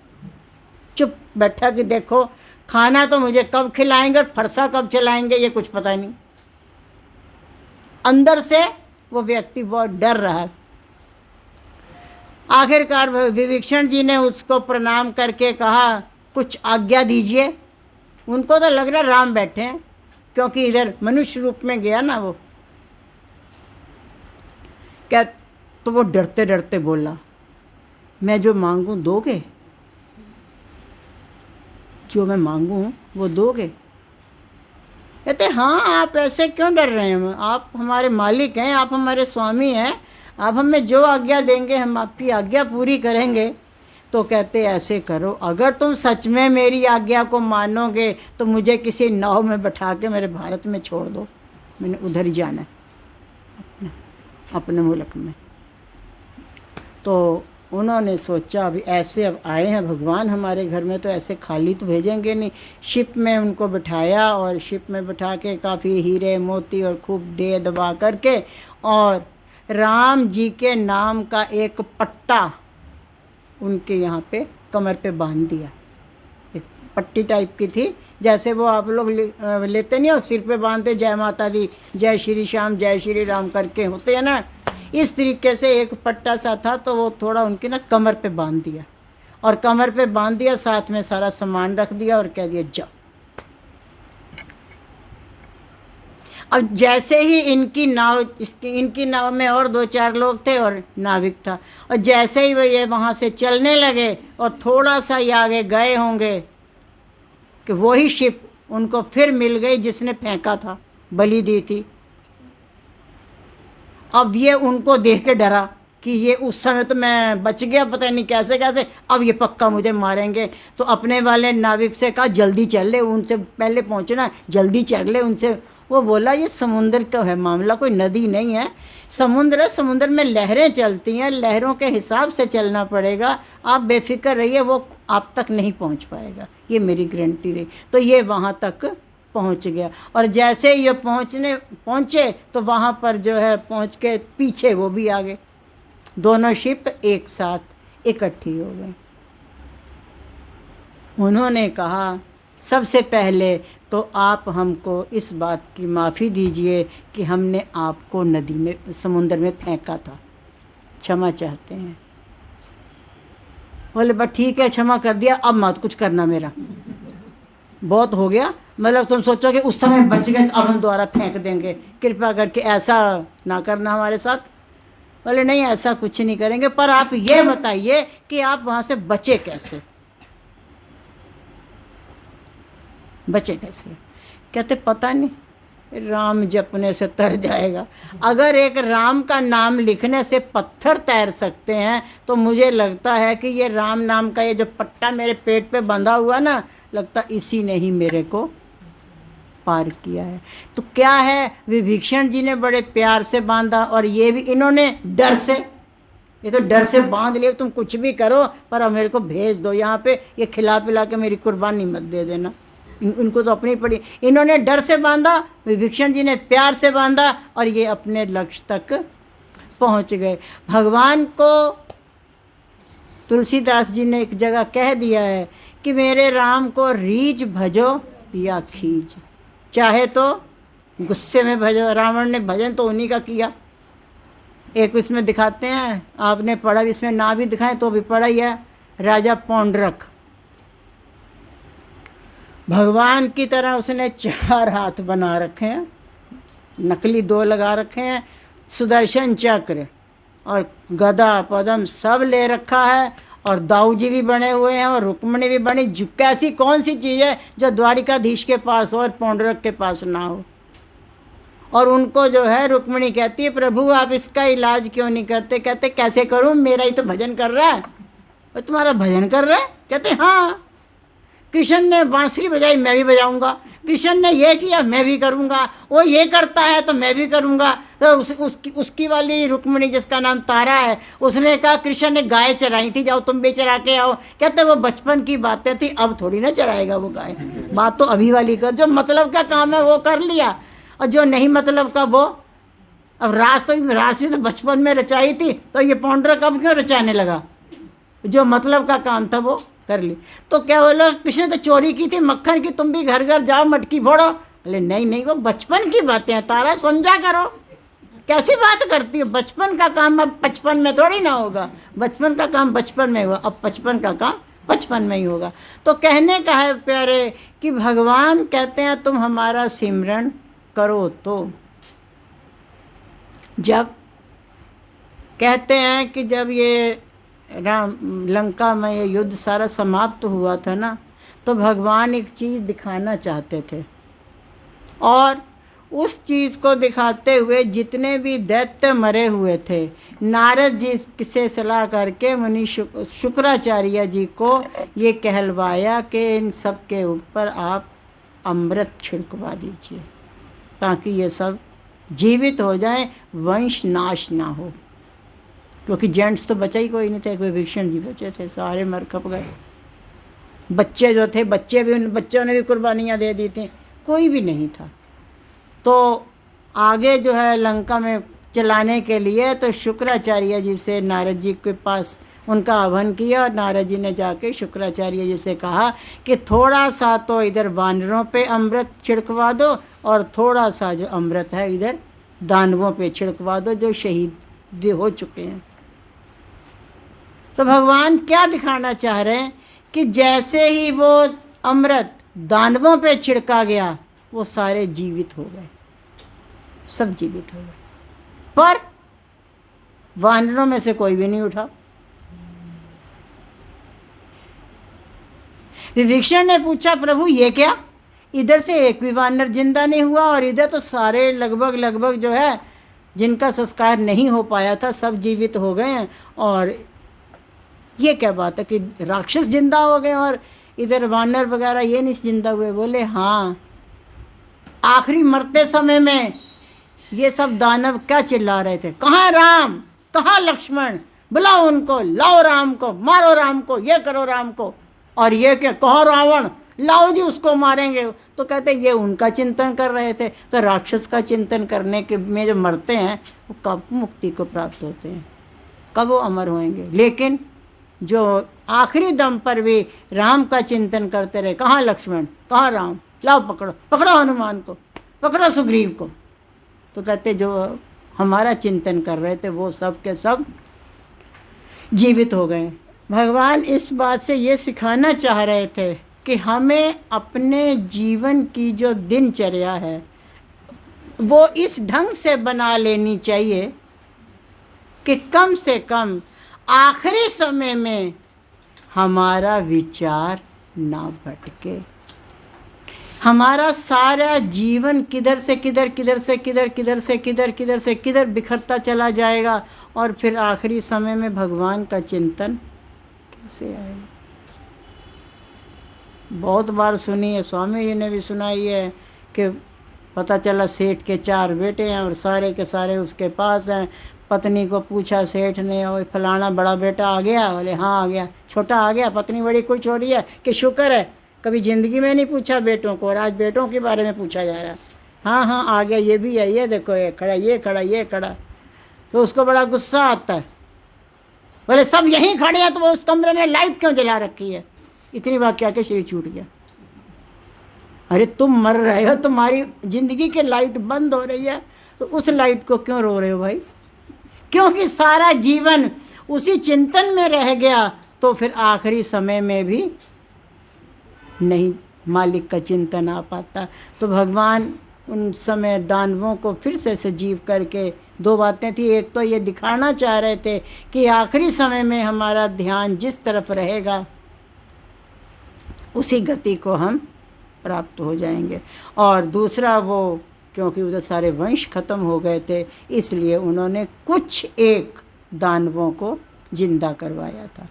चुप बैठा कि देखो खाना तो मुझे कब खिलाएंगे और फरसा कब चलाएंगे ये कुछ पता नहीं। अंदर से वो व्यक्ति बहुत डर रहा है। आखिरकार विभीषण जी ने उसको प्रणाम करके कहा कुछ आज्ञा दीजिए। उनको तो लग रहा राम बैठे हैं, क्योंकि इधर मनुष्य रूप में गया ना वो। क्या तो वो डरते डरते बोला, मैं जो मांगू दोगे? जो मैं मांगू वो दोगे? कहते हाँ, आप ऐसे क्यों डर रहे हैं? आप हमारे मालिक हैं, आप हमारे स्वामी हैं, आप हमें जो आज्ञा देंगे हम आपकी आज्ञा पूरी करेंगे। तो कहते ऐसे करो, अगर तुम सच में मेरी आज्ञा को मानोगे तो मुझे किसी नाव में बैठा के मेरे भारत में छोड़ दो, मैंने उधर ही जाना है अपने मुल्क में। तो उन्होंने सोचा अभी ऐसे अब आए हैं भगवान हमारे घर में, तो ऐसे खाली तो भेजेंगे नहीं। शिप में उनको बिठाया और शिप में बिठा के काफ़ी हीरे मोती और खूब दे दबा करके, और राम जी के नाम का एक पट्टा उनके यहाँ पे कमर पे बांध दिया। एक पट्टी टाइप की थी, जैसे वो आप लोग लेते नहीं हो सिर पे बांधते, जय माता दी, जय श्री श्याम, जय श्री राम करके होते हैं ना, इस तरीके से एक पट्टा सा था। तो वो थोड़ा उनकी ना कमर पे बांध दिया, और कमर पे बांध दिया, साथ में सारा सामान रख दिया और कह दिया जाओ। अब जैसे ही इनकी नाव में और 2-4 लोग थे और नाविक था, और जैसे ही वो ये वहाँ से चलने लगे और थोड़ा सा ही आगे गए होंगे कि वही शिप उनको फिर मिल गई जिसने फेंका था, बलि दी थी। अब ये उनको देख के डरा कि ये उस समय तो मैं बच गया, पता नहीं कैसे कैसे, अब ये पक्का मुझे मारेंगे। तो अपने वाले नाविक से कहा जल्दी चल ले, उनसे पहले पहुँचना, जल्दी चल ले उनसे। वो बोला ये समुद्र का है मामला, कोई नदी नहीं है, समुद्र है, समुद्र में लहरें चलती हैं, लहरों के हिसाब से चलना पड़ेगा, आप बेफिक्र रहिए, वो आप तक नहीं पहुंच पाएगा, ये मेरी गारंटी रही। तो ये वहाँ तक पहुंच गया, और जैसे ये पहुँचे तो वहाँ पर जो है पहुँच के पीछे वो भी आ गए, दोनों शिप एक साथ इकट्ठी हो गई। उन्होंने कहा सबसे पहले तो आप हमको इस बात की माफ़ी दीजिए कि हमने आपको नदी में, समुद्र में फेंका था, क्षमा चाहते हैं। बोले बस ठीक है, क्षमा कर दिया, अब मत कुछ करना, मेरा बहुत हो गया, मतलब तुम सोचो कि उस समय बच गए तो अब हम दोबारा फेंक देंगे, कृपा करके ऐसा ना करना हमारे साथ। बोले नहीं, ऐसा कुछ नहीं करेंगे, पर आप ये बताइए कि आप वहाँ से बचे कैसे? बचे कैसे? कहते पता नहीं, राम जपने से तर जाएगा। अगर एक राम का नाम लिखने से पत्थर तैर सकते हैं, तो मुझे लगता है कि ये राम नाम का ये जो पट्टा मेरे पेट पे बंधा हुआ ना, लगता इसी ने ही मेरे को पार किया है। तो क्या है, विभीषण जी ने बड़े प्यार से बांधा, और ये भी इन्होंने डर से, ये तो डर से बांध लिए, तुम कुछ भी करो पर अब मेरे को भेज दो यहाँ पे, ये खिला पिला के मेरी कुर्बानी मत दे देना। इनको तो अपनी पड़ी, इन्होंने डर से बांधा, विभीषण जी ने प्यार से बांधा, और ये अपने लक्ष्य तक पहुंच गए। भगवान को तुलसीदास जी ने एक जगह कह दिया है कि मेरे राम को रीझ भजो या खींच, चाहे तो गुस्से में भजो। रावण ने भजन तो उन्हीं का किया, एक इसमें दिखाते हैं, आपने पढ़ा, इसमें ना भी दिखाएं तो भी पढ़ा ही है, राजा पौंड्रक। भगवान की तरह उसने 4 हाथ बना रखे हैं, नकली 2 लगा रखे हैं, सुदर्शन चक्र और गदा पद्म सब ले रखा है, और दाऊ जी भी बने हुए हैं और रुक्मणी भी बनी। कैसी कौन सी चीज़ है जो द्वारिकाधीश के पास हो और पौंड्रक के पास ना हो? और उनको जो है रुक्मिणी कहती है प्रभु आप इसका इलाज क्यों नहीं करते? कहते कैसे करूं, मेरा ही तो भजन कर रहा है। और तुम्हारा भजन कर रहा है? कहते हाँ, कृष्ण ने बांसुरी बजाई मैं भी बजाऊंगा, कृष्ण ने ये किया मैं भी करूंगा, वो ये करता है तो मैं भी करूंगा। तो उसकी वाली रुक्मिणी जिसका नाम तारा है, उसने कहा कृष्ण ने गाय चराई थी, जाओ तुम भी चरा के आओ। कहते वो बचपन की बातें थी, अब थोड़ी ना चराएगा वो गाय, बात तो अभी वाली कर। जो मतलब का काम है वो कर लिया, और जो नहीं मतलब का वो, अब रास भी तो बचपन में रचाई थी, तो ये पौंडर कब क्यों रचाने लगा? जो मतलब का काम था वो कर ली। तो क्या बोलो कृष्ण ने तो चोरी की थी मक्खन की, तुम भी घर घर जाओ मटकी फोड़ो। बोले नहीं नहीं, वो बचपन की बातें हैं तारा, समझा करो। कैसी बात करती हो, बचपन का काम अब बचपन में थोड़ी ना होगा, बचपन का काम बचपन में हुआ, अब बचपन का काम बचपन में ही होगा। तो कहने का है प्यारे कि भगवान कहते हैं तुम हमारा सिमरन करो। तो जब कहते हैं कि जब ये राम लंका में ये युद्ध सारा समाप्त हुआ था ना, तो भगवान एक चीज़ दिखाना चाहते थे, और उस चीज़ को दिखाते हुए जितने भी दैत्य मरे हुए थे, नारद जी से सलाह करके मुनि शुक्राचार्य जी को ये कहलवाया कि इन सब के ऊपर आप अमृत छिड़कवा दीजिए ताकि ये सब जीवित हो जाएं, वंश नाश ना हो। क्योंकि जेंट्स तो बचा ही कोई नहीं थे, विभीषण जी बचे थे, सारे मर खप गए। बच्चे जो थे, बच्चे भी, उन बच्चों ने भी कुर्बानियाँ दे दी थी, कोई भी नहीं था। तो आगे जो है लंका में चलाने के लिए तो शुक्राचार्य जी से नारद जी के पास उनका आह्वान किया, और नारद जी ने जाके शुक्राचार्य जी से कहा कि थोड़ा सा तो इधर वानरों पे अमृत छिड़कवा दो, और थोड़ा सा जो अमृत है इधर दानवों पे छिड़कवा दो जो शहीद हो चुके हैं। तो भगवान क्या दिखाना चाह रहे हैं कि जैसे ही वो अमृत दानवों पे छिड़का गया, वो सारे जीवित हो गए, सब जीवित हो गए, पर वानरों में से कोई भी नहीं उठा। विभीषण ने पूछा प्रभु ये क्या, इधर से एक भी वानर जिंदा नहीं हुआ, और इधर तो सारे लगभग जो है जिनका संस्कार नहीं हो पाया था सब जीवित हो गए हैं, और ये क्या बात है कि राक्षस जिंदा हो गए और इधर वानर वगैरह ये नहीं जिंदा हुए? बोले हाँ, आखिरी मरते समय में ये सब दानव क्या चिल्ला रहे थे, कहाँ राम, कहाँ लक्ष्मण, बुलाओ उनको, लाओ राम को, मारो राम को, ये करो राम को। और ये क्या, कहो रावण, लाओ जी उसको मारेंगे। तो कहते ये उनका चिंतन कर रहे थे। तो राक्षस का चिंतन करने के में जो मरते हैं वो कब मुक्ति को प्राप्त होते हैं, कब वो अमर होंगे। लेकिन जो आखिरी दम पर भी राम का चिंतन करते रहे, कहाँ लक्ष्मण, कहाँ राम, लाओ पकड़ो, पकड़ो हनुमान को, पकड़ो सुग्रीव को। तो कहते जो हमारा चिंतन कर रहे थे वो सब के सब जीवित हो गए। भगवान इस बात से ये सिखाना चाह रहे थे कि हमें अपने जीवन की जो दिनचर्या है वो इस ढंग से बना लेनी चाहिए कि कम से कम आखिरी समय में हमारा विचार ना भटके। हमारा सारा जीवन किधर से किधर, किधर से किधर, किधर से किधर, किधर से किधर बिखरता चला जाएगा, और फिर आखिरी समय में भगवान का चिंतन कैसे आएगा। बहुत बार सुनी है, स्वामी जी ने भी सुनाई है कि पता चला सेठ के 4 बेटे हैं और सारे के सारे उसके पास हैं। पत्नी को पूछा सेठ ने, और फलाना बड़ा बेटा आ गया? बोले हाँ आ गया। छोटा आ गया? पत्नी बड़ी खुश हो रही है कि शुक्र है, कभी ज़िंदगी में नहीं पूछा बेटों को, और आज बेटों के बारे में पूछा जा रहा है। हाँ हाँ आ गया, ये भी है, ये देखो, ये खड़ा, ये खड़ा, ये खड़ा। तो उसको बड़ा गुस्सा आता है। बोले सब यहीं खड़े हैं तो वो उस कमरे में लाइट क्यों जला रखी है? इतनी बात क्या के शरीर छूट गया। अरे तुम मर रहे हो, तुम्हारी ज़िंदगी की लाइट बंद हो रही है, तो उस लाइट को क्यों रो रहे हो भाई? क्योंकि सारा जीवन उसी चिंतन में रह गया, तो फिर आखिरी समय में भी नहीं मालिक का चिंतन आ पाता। तो भगवान उन समय दानवों को फिर से सजीव करके 2 बातें थी। एक तो ये दिखाना चाह रहे थे कि आखिरी समय में हमारा ध्यान जिस तरफ रहेगा उसी गति को हम प्राप्त हो जाएंगे, और दूसरा वो क्योंकि उधर सारे वंश खत्म हो गए थे, इसलिए उन्होंने कुछ एक दानवों को जिंदा करवाया था।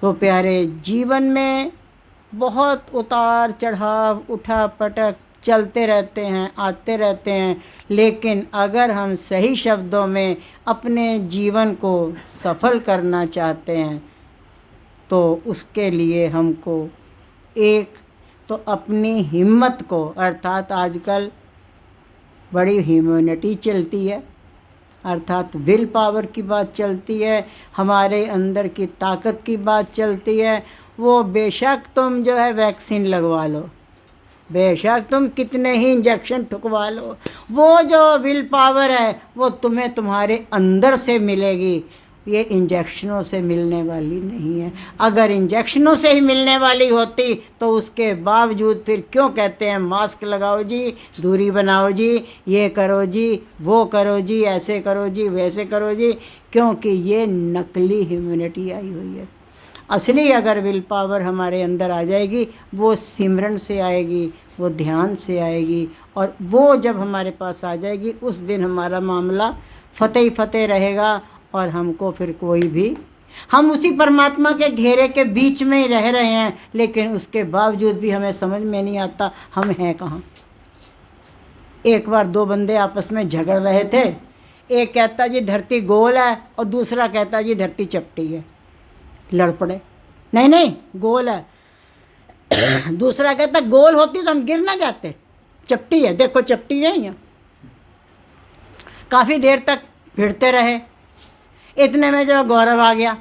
तो प्यारे, जीवन में बहुत उतार चढ़ाव, उठा पटक चलते रहते हैं, आते रहते हैं, लेकिन अगर हम सही शब्दों में अपने जीवन को सफल करना चाहते हैं तो उसके लिए हमको एक तो अपनी हिम्मत को, अर्थात आजकल बड़ी ह्यूमैनिटी चलती है, अर्थात विल पावर की बात चलती है, हमारे अंदर की ताकत की बात चलती है। वो बेशक तुम जो है वैक्सीन लगवा लो, बेशक तुम कितने ही इंजेक्शन ठुकवा लो, वो जो विल पावर है वो तुम्हें तुम्हारे अंदर से मिलेगी, ये इंजेक्शनों से मिलने वाली नहीं है। अगर इंजेक्शनों से ही मिलने वाली होती तो उसके बावजूद फिर क्यों कहते हैं मास्क लगाओ जी, दूरी बनाओ जी, ये करो जी, वो करो जी, ऐसे करो जी, वैसे करो जी, क्योंकि ये नकली ह्यूमैनिटी आई हुई है। असली अगर विल पावर हमारे अंदर आ जाएगी, वो सिमरन से आएगी, वो ध्यान से आएगी, और वो जब हमारे पास आ जाएगी उस दिन हमारा मामला फतेह ही फतेह रहेगा। और हमको फिर कोई भी, हम उसी परमात्मा के घेरे के बीच में ही रह रहे हैं, लेकिन उसके बावजूद भी हमें समझ में नहीं आता हम हैं कहाँ। एक बार दो बंदे आपस में झगड़ रहे थे, एक कहता जी धरती गोल है और दूसरा कहता जी धरती चपटी है। लड़ पड़े, नहीं नहीं गोल है। दूसरा कहता गोल होती तो हम गिर ना जाते, चपटी है, देखो चपटी नहीं है। काफ़ी देर तक भिड़ते रहे, इतने में जो गौरव आ गया।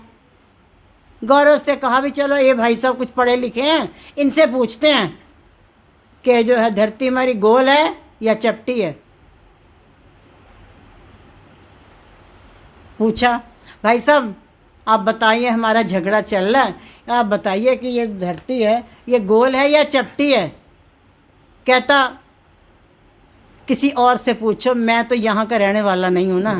गौरव से कहा भी चलो ये भाई साहब कुछ पढ़े लिखे हैं, इनसे पूछते हैं कि जो है धरती हमारी गोल है या चपटी है। पूछा, भाई साहब आप बताइए, हमारा झगड़ा चल रहा है, आप बताइए कि ये धरती है ये गोल है या चपटी है। कहता किसी और से पूछो, मैं तो यहाँ का रहने वाला नहीं हूँ ना।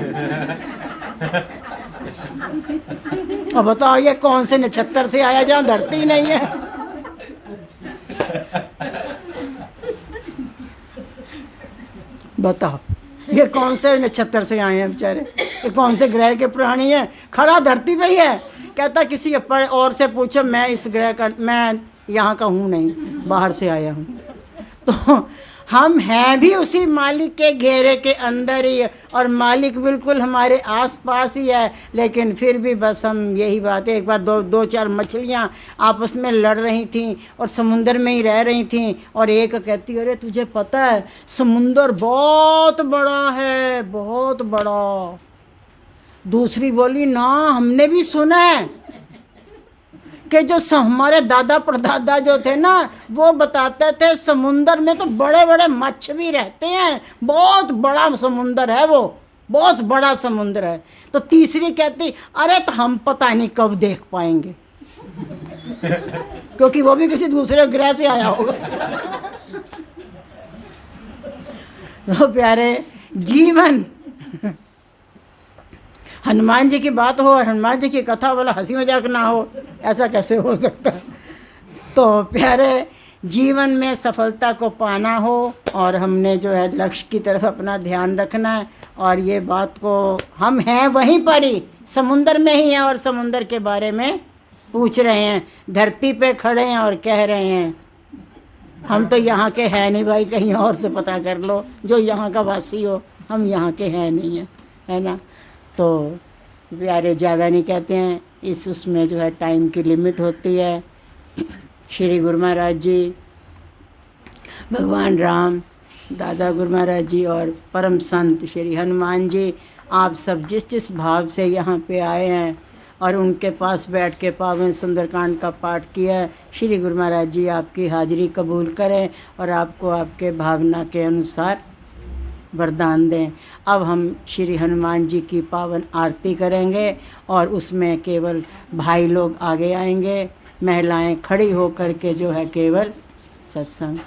अब बताओ ये कौन से नक्षत्र से आया जहाँ धरती ही नहीं है। बताओ ये कौन से नक्षत्र से आए हैं बेचारे, ये कौन से ग्रह के प्राणी हैं, खड़ा धरती पे ही है। कहता किसी और से पूछो, मैं इस ग्रह का, मैं यहाँ का हूँ नहीं, बाहर से आया हूँ। तो हम हैं भी उसी मालिक के घेरे के अंदर ही, और मालिक बिल्कुल हमारे आसपास ही है, लेकिन फिर भी बस हम यही बात है। एक बार दो चार मछलियाँ आपस में लड़ रही थीं और समुंदर में ही रह रही थीं, और एक कहती अरे तुझे पता है समुंदर बहुत बड़ा है, बहुत बड़ा। दूसरी बोली ना, हमने भी सुना है कि जो हमारे दादा परदादा जो थे ना, वो बताते थे समुंदर में तो बड़े बड़े मच्छ भी रहते हैं, बहुत बड़ा समुंदर है वो, बहुत बड़ा समुंदर है। तो तीसरी कहती अरे तो हम पता नहीं कब देख पाएंगे, क्योंकि वो भी किसी दूसरे ग्रह से आया होगा। तो प्यारे, जीवन, हनुमान जी की बात हो और हनुमान जी की कथा वाला हंसी मजाक ना हो, ऐसा कैसे हो सकता है। तो प्यारे, जीवन में सफलता को पाना हो और हमने जो है लक्ष्य की तरफ अपना ध्यान रखना है। और ये बात को हम हैं वहीं पर ही, समुंदर में ही हैं, और समुंदर के बारे में पूछ रहे हैं, धरती पे खड़े हैं और कह रहे हैं हम तो यहाँ के हैं नहीं भाई, कहीं और से पता कर लो जो यहाँ का वासी हो, हम यहाँ के हैं नहीं है, है ना। तो प्यारे, ज़्यादा नहीं कहते हैं, इस उसमें जो है टाइम की लिमिट होती है। श्री गुरु महाराज जी, भगवान राम, दादा गुरु महाराज जी और परम संत श्री हनुमान जी, आप सब जिस जिस भाव से यहाँ पे आए हैं और उनके पास बैठ के पावन सुंदरकांड का पाठ किया है, श्री गुरु महाराज जी आपकी हाजिरी कबूल करें और आपको आपके भावना के अनुसार वरदान दें। अब हम श्री हनुमान जी की पावन आरती करेंगे और उसमें केवल भाई लोग आगे आएंगे, महिलाएं खड़ी होकर के जो है केवल सत्संग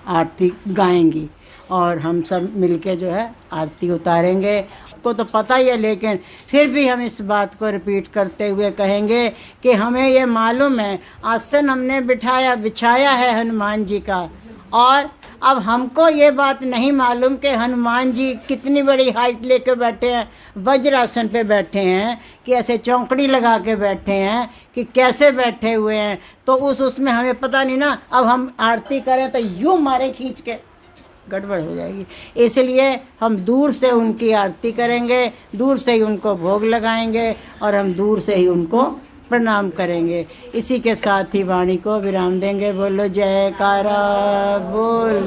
आरती गाएंगी और हम सब मिलके जो है आरती उतारेंगे। आपको तो पता ही है, लेकिन फिर भी हम इस बात को रिपीट करते हुए कहेंगे कि हमें ये मालूम है आसन हमने बिछाया है हनुमान जी का, और अब हमको ये बात नहीं मालूम कि हनुमान जी कितनी बड़ी हाइट लेके बैठे हैं, वज्रासन पे बैठे हैं कि ऐसे चौंकड़ी लगा के बैठे हैं कि कैसे बैठे हुए हैं। तो उसमें हमें पता नहीं ना, अब हम आरती करें तो यूँ मारे खींच के गड़बड़ हो जाएगी। इसलिए हम दूर से उनकी आरती करेंगे, दूर से ही उनको भोग लगाएंगे और हम दूर से ही उनको प्रणाम करेंगे। इसी के साथ ही वाणी को विराम देंगे। बोलो जयकारा बोल।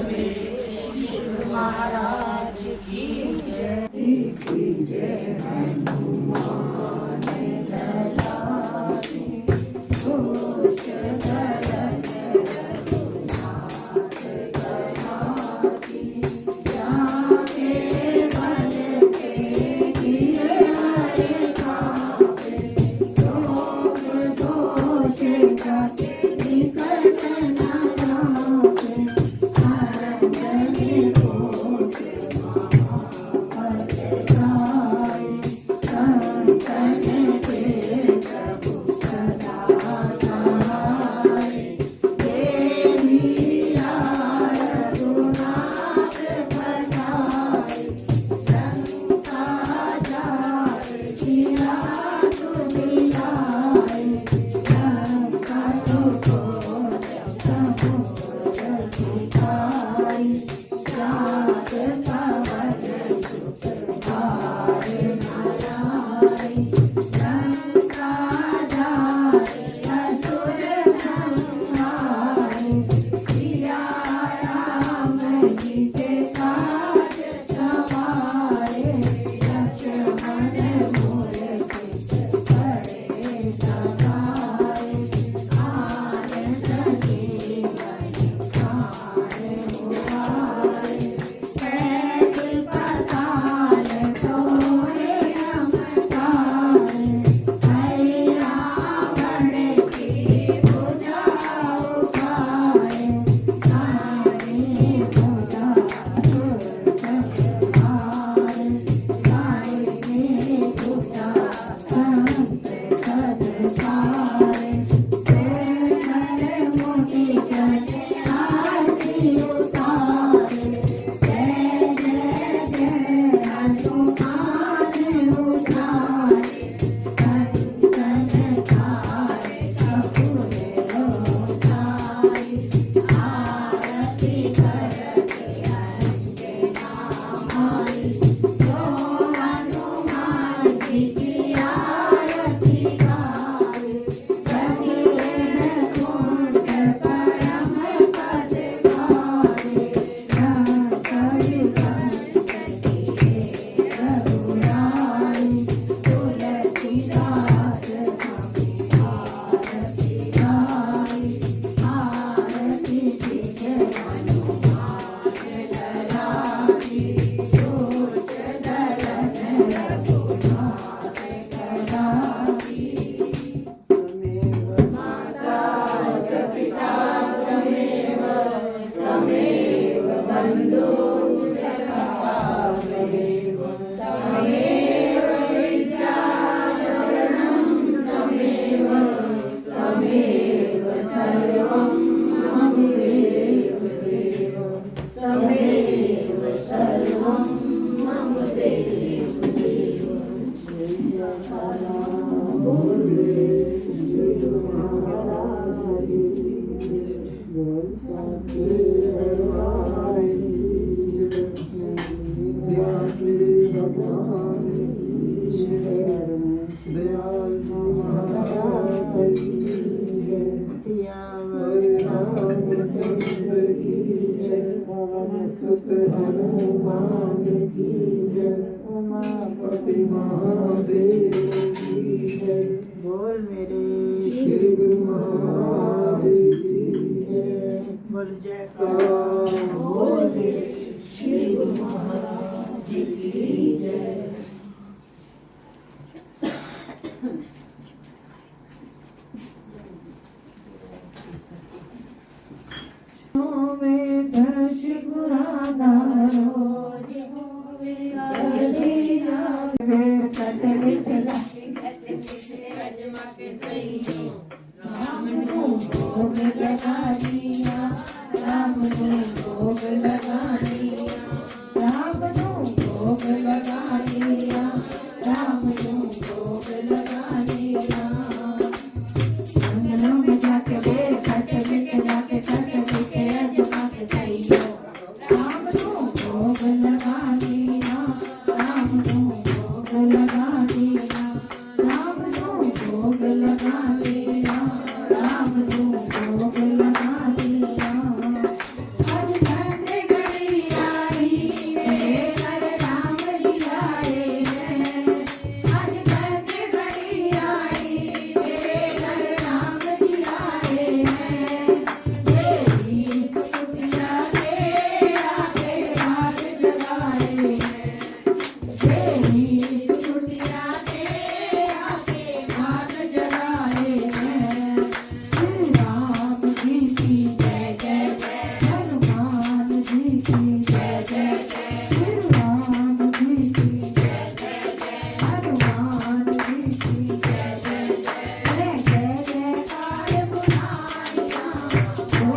बोल मेरे श्री गुरु महाराज की जय। बोल जयकारा बोल मेरे श्री गुरु महाराज की जय। राम भोग लगा दिया, राम को भोग लगा दिया, राम को भोग लगा दिया, राम को भोग लगा दिया। अंगनों में जाके खट बिट जाके खट बिट अजमा के सैयो, राम को भोग लगा दिया, राम को भोग लगा दिया, राम को भोग लगा दिया, राम को भोग लगा दिया। आज संध्या घड़ी आई मेरे घर राम जी आए हैं, आज संध्या घड़ी आई मेरे घर राम जी आए हैं। तेरी कुटिया से आके हाथ जगाए हैं, तेरी कुटिया से आके हाथ जगाए हैं। श्री राम जी की जय जय, हनुमान जी की जय जय, श्री राम जी की जय जय, हनुमान जी की जय जय, जय जय जयकार बुलानिया, हो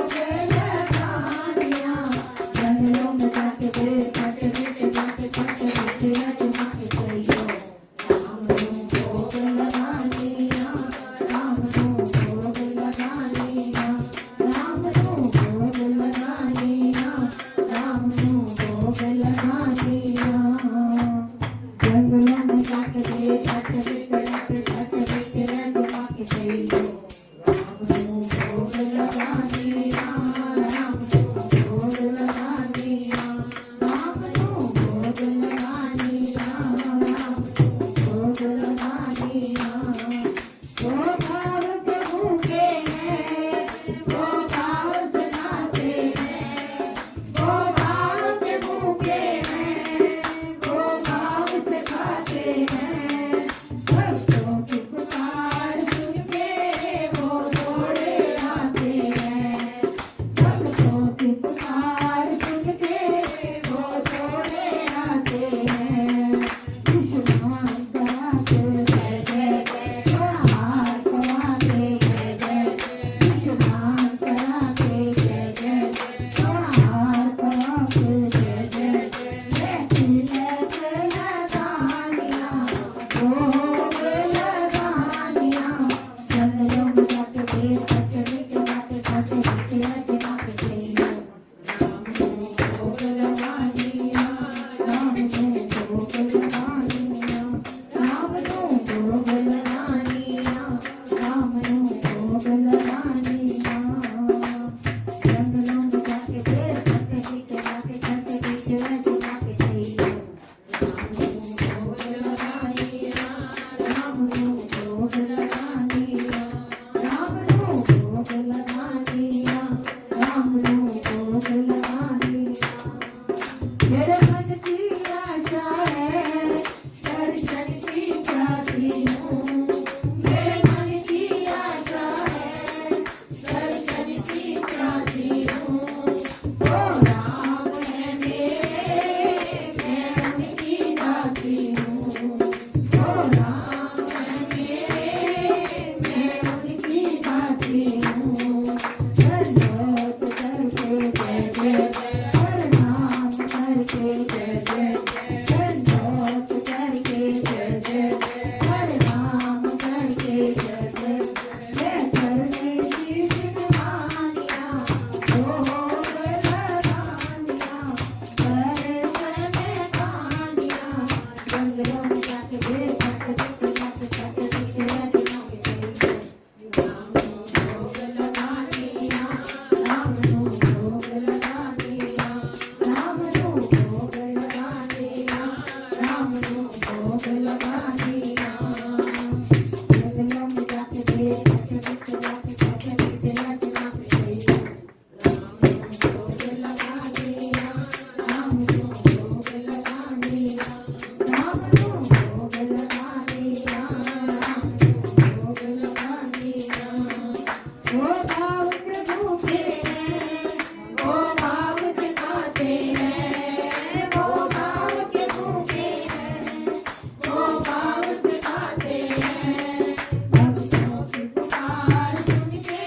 जय जयकारिया। जंगलों में जाके खट बिट जाके खट बिट अजमा के सैयो, राम को भोग लगा दिया, राम को भोग लगा दिया, राम को भोग लगा दिया, राम को भोग लगा दिया। जंगलों में जाके खट बिट जाके खट बिट अजमा के सैयो, राम को भोग लगा दिया, राम को भोग लगा दिया, राम को भोग लगा दिया, राम को भोग लगा दिया। वो भाव के भूखे हैं, वो भाव से नाचे हैं, वो भाव के भूखे हैं, वो भाव से खाते हैं। भक्तों की पुकार सुन के वो दौड़े आते हैं, भक्तों की पुकार सुन के वो दौड़े आते हैं। विश्वनाथ कराते जय जय, हाथ कराते जय जय, विश्वनाथ कराते जय जय, हाथ कराते जय जय। ऐसी ऐसे लगानिया, भोग लगानिया। जंगलों में जाके खट बिट जाके खट बिट अजमा के सैयो, राम को भोग लगा दिया, राम को भोग लगा दिया, राम को भोग लगा दिया, राम को भोग लगा दिया। जंगलों में जाके खट बिट जाके खट बिट अजमा के सैयो, राम को भोग लगा दिया, राम को भोग लगा दिया, राम को भोग लगा दिया, राम को भोग लगा दिया। मेरे मन की आशा है दर्शन की चाहती हूँ, मेरे मन की आशा है दर्शन की चाहती हूँ। ओ राम है मेरे मैं उनकी दासी हूँ, ओ राम है मेरे मैं उनकी दासी हूँ। दंडवत करके जय जय, प्रणाम करके जय जय, दंडवत करके जय जय, प्रणाम करके जय जय। जय करने की जिनवानिया, भोग लगानिया, करे में कानिया। जंगलों में जाके खट बिट जाके खट बिट अजमा के सैयो, राम को भोग लगा दिया, राम को भोग लगा दिया, राम को भोग लगा दिया, राम को भोग लगा दिया। जंगलों में जाके खट बिट जाके खट बिट अजमा के सैयो, राम को भोग लगा दिया, राम को भोग लगा दिया, राम को भोग लगा दिया, राम को भोग लगा दिया। वो भाव के भूखे हैं, वो भाव से खाते हैं, वो भाव के भूखे हैं, वो भाव से खाते हैं। भक्तों की पुकार सुन के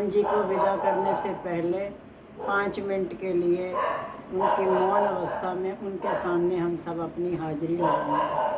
हनुमान जी को विदा करने से पहले 5 मिनट के लिए उनकी मौन अवस्था में उनके सामने हम सब अपनी हाजिरी लगाएंगे।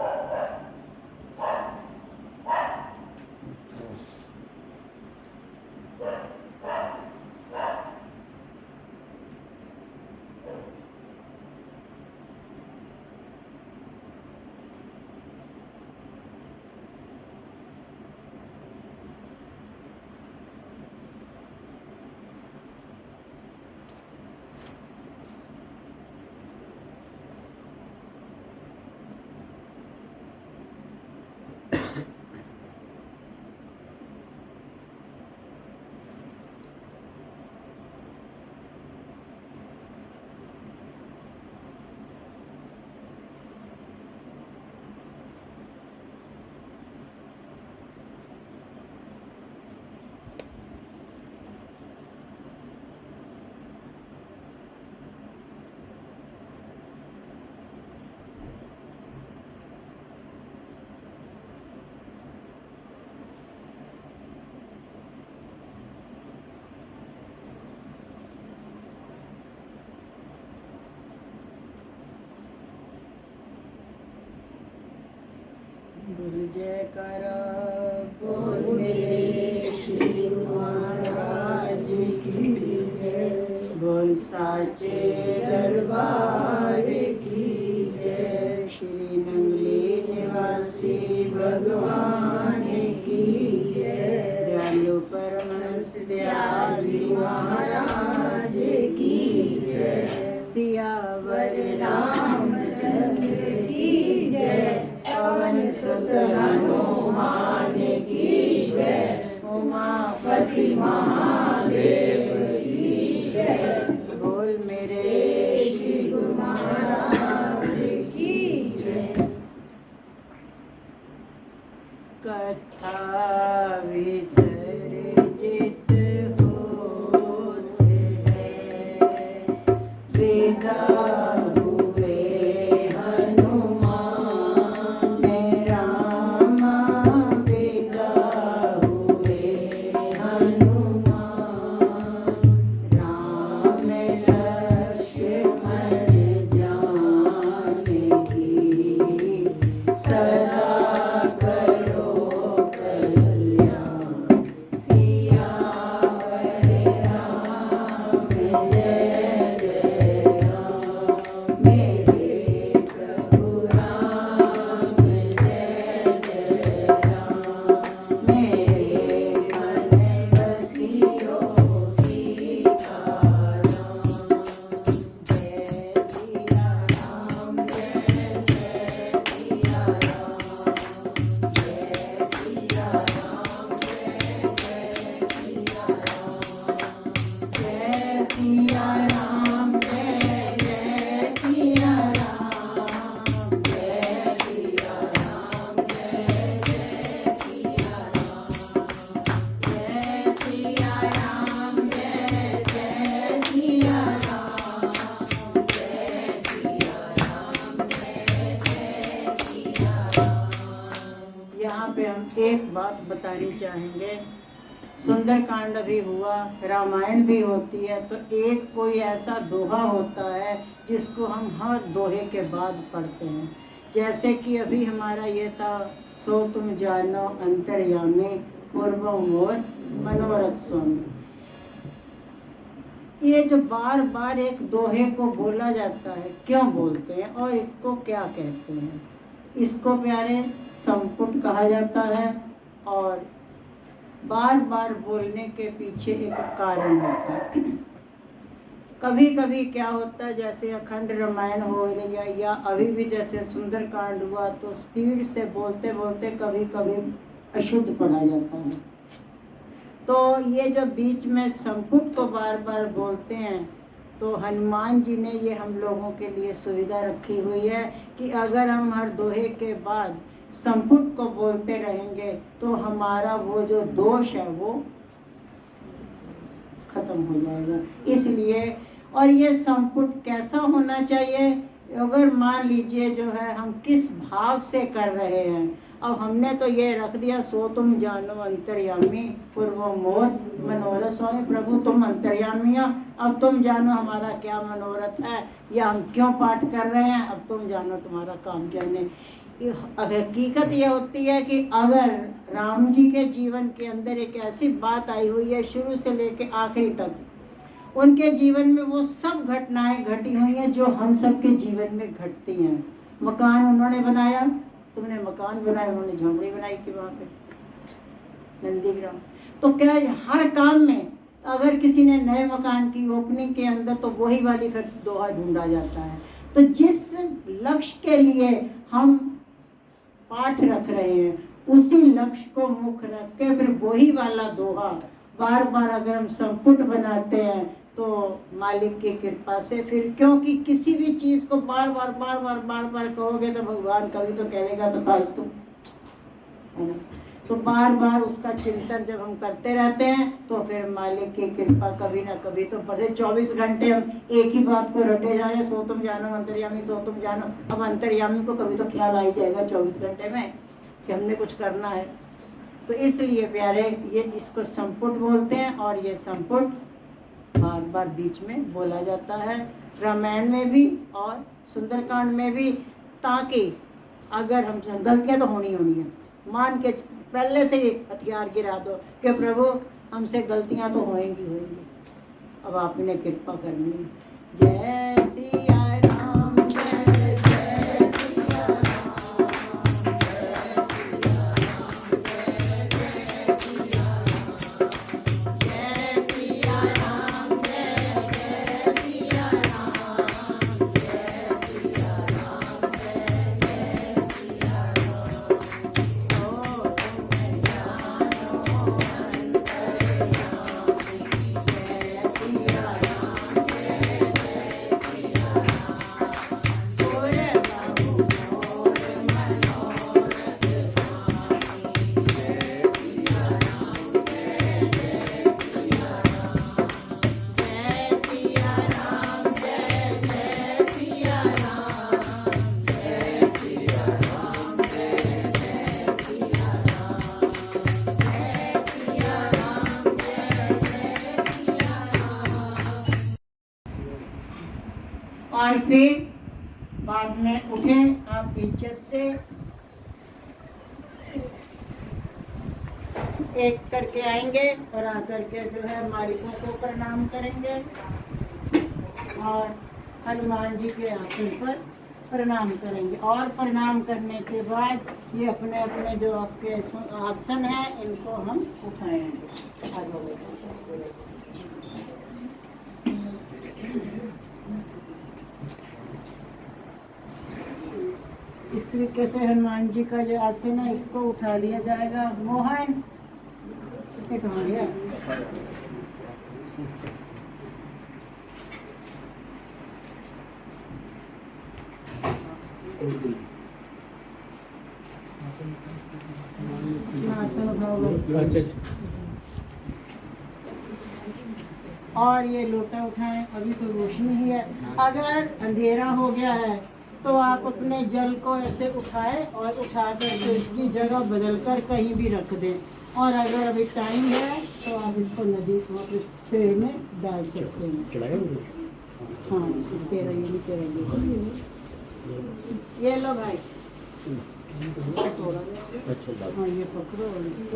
बोल जयकारा बोल मेरे श्री महाराज की जय, बोल साचे दरबार की जय, श्री नंगली निवासी भगवान की जय, दयालु परमहंस दयाली महाराज की जय, सियावर रामचंद्र की जय, पवन सुत हनुमान की जय, उमापति महादेव की जय, बोल मेरे श्री गुरु महाराज की जय। कथा विसर्जित होते हैं, विदा एक बात बतानी चाहेंगे। सुंदरकांड भी हुआ, रामायण भी होती है, तो एक कोई ऐसा दोहा होता है जिसको हम हर दोहे के बाद पढ़ते हैं। जैसे कि अभी हमारा ये था, सो तुम जानो अंतर्यामी पूर्व मोर मनोरथ स्वामी। ये जो बार बार एक दोहे को बोला जाता है, क्यों बोलते हैं और इसको क्या कहते हैं? इसको प्यारे संपुट कहा जाता है और बार बार बोलने के पीछे एक कारण होता है। कभी कभी क्या होता है, जैसे अखंड रामायण हो या अभी भी जैसे सुंदरकांड हुआ, तो स्पीड से बोलते बोलते कभी कभी अशुद्ध पढ़ा जाता है। तो ये जो बीच में संपुट को बार बार बोलते हैं, तो हनुमान जी ने ये हम लोगों के लिए सुविधा रखी हुई है कि अगर हम हर दोहे के बाद संपुट को बोलते रहेंगे तो हमारा वो जो दोष है वो खत्म हो जाएगा। इसलिए, और ये संपुट कैसा होना चाहिए? अगर मान लीजिए जो है हम किस भाव से कर रहे हैं, अब हमने तो ये रख दिया सो तुम जानो अंतर्यामी पूर्व मोर मनोरथ। स्वामी प्रभु तुम अंतर्यामी हो, अब तुम जानो हमारा क्या मनोरथ है, या हम क्यों पाठ कर रहे हैं, अब तुम जानो तुम्हारा काम क्या नहीं। हकीकत ये होती है कि अगर राम जी के जीवन के अंदर एक ऐसी बात आई हुई है शुरू से लेकर आखिरी तक, उनके जीवन में वो सब घटनाएं घटी हुई हैं जो हम सब के जीवन में घटती हैं। मकान उन्होंने बनाया, तुमने मकान बनाया, उन्होंने झोंपड़ी बनाई थी वहाँ पे नंदीग्राम। तो क्या हर काम में अगर किसी ने नए मकान की ओपनिंग के अंदर तो वही वाली फिर दोहा ढूंढा जाता है। तो जिस लक्ष्य के लिए हम पाठ रख रहे हैं उसी लक्ष्य को मुख्य रख के फिर वही वाला दोहा बार बार अगर हम संपुट बनाते हैं तो मालिक की कृपा से फिर, क्योंकि किसी भी चीज को बार बार कहोगे तो भगवान कभी तो कहेगा तो खास तुम, तो बार बार उसका चिंतन जब हम करते रहते हैं तो फिर मालिक की कृपा कभी ना कभी तो पड़े। 24 घंटे हम एक ही बात को रटे जा रहे, सो तुम जानो अंतर्यामी, सो तुम जानो। अब अंतर्यामी को कभी तो ख्याल आ ही जाएगा 24 घंटे में कि हमने कुछ करना है। तो इसलिए प्यारे ये इसको संपुट बोलते हैं, और ये संपुट बार बार बीच में बोला जाता है रामायण में भी और सुंदरकांड में भी, ताकि अगर हम गलतियाँ तो होनी है, मान के पहले से ही हथियार गिरा दो कि प्रभु हमसे गलतियां तो होएंगी, अब आपने कृपा करनी है। जय सिया राम, जय जय सिया राम, जय सिया राम, जय सिया राम, जय जय सिया राम, जय सिया राम, जय जय सिया और फिर बाद में उठे आप इज्जत से, एक करके आएंगे और आकर के जो है मालिकों को प्रणाम करेंगे और हनुमान जी के आसन पर प्रणाम करेंगे। और प्रणाम करने के बाद ये अपने अपने जो आपके आसन हैं इनको हम उठाएंगे। इस तरीके से हनुमान जी का जो आसन है इसको उठा लिया जाएगा। मोहन कहाँ गया? और ये लोटा उठाएं, अभी तो रोशनी ही है। अगर अंधेरा हो गया है तो आप अपने जल को ऐसे उठाएं और उठा कर इसकी जगह बदलकर कहीं भी रख दें। और अगर अभी टाइम है तो आप इसको नदी को पेड़ में डाल सकते हैं। हाँ तेरा ये लो भाई, हाँ ये पकड़ो और इसको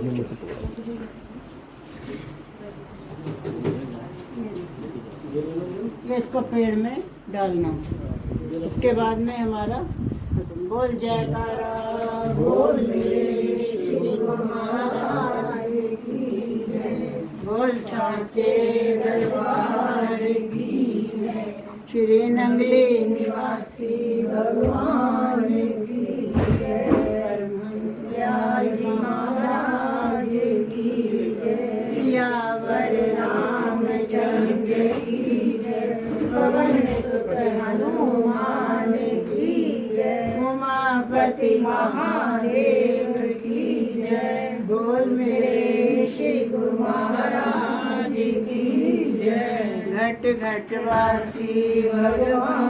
ये इसको पेड़ में डालना। उसके बाद में हमारा बोल जयकारा बोल मेरे श्री गुरु महाराज की जय, बोल साचे दरबार की जय, श्री नंगली निवासी भगवान की जय, परमहंस जी महाराज की जय, सियावर रामचंद्र की जय, पवन सुत हनुमान की जय, उमापति महादेव की जय, बोल मेरे श्री गुरु महाराज की जय, घट घट वासी भगवान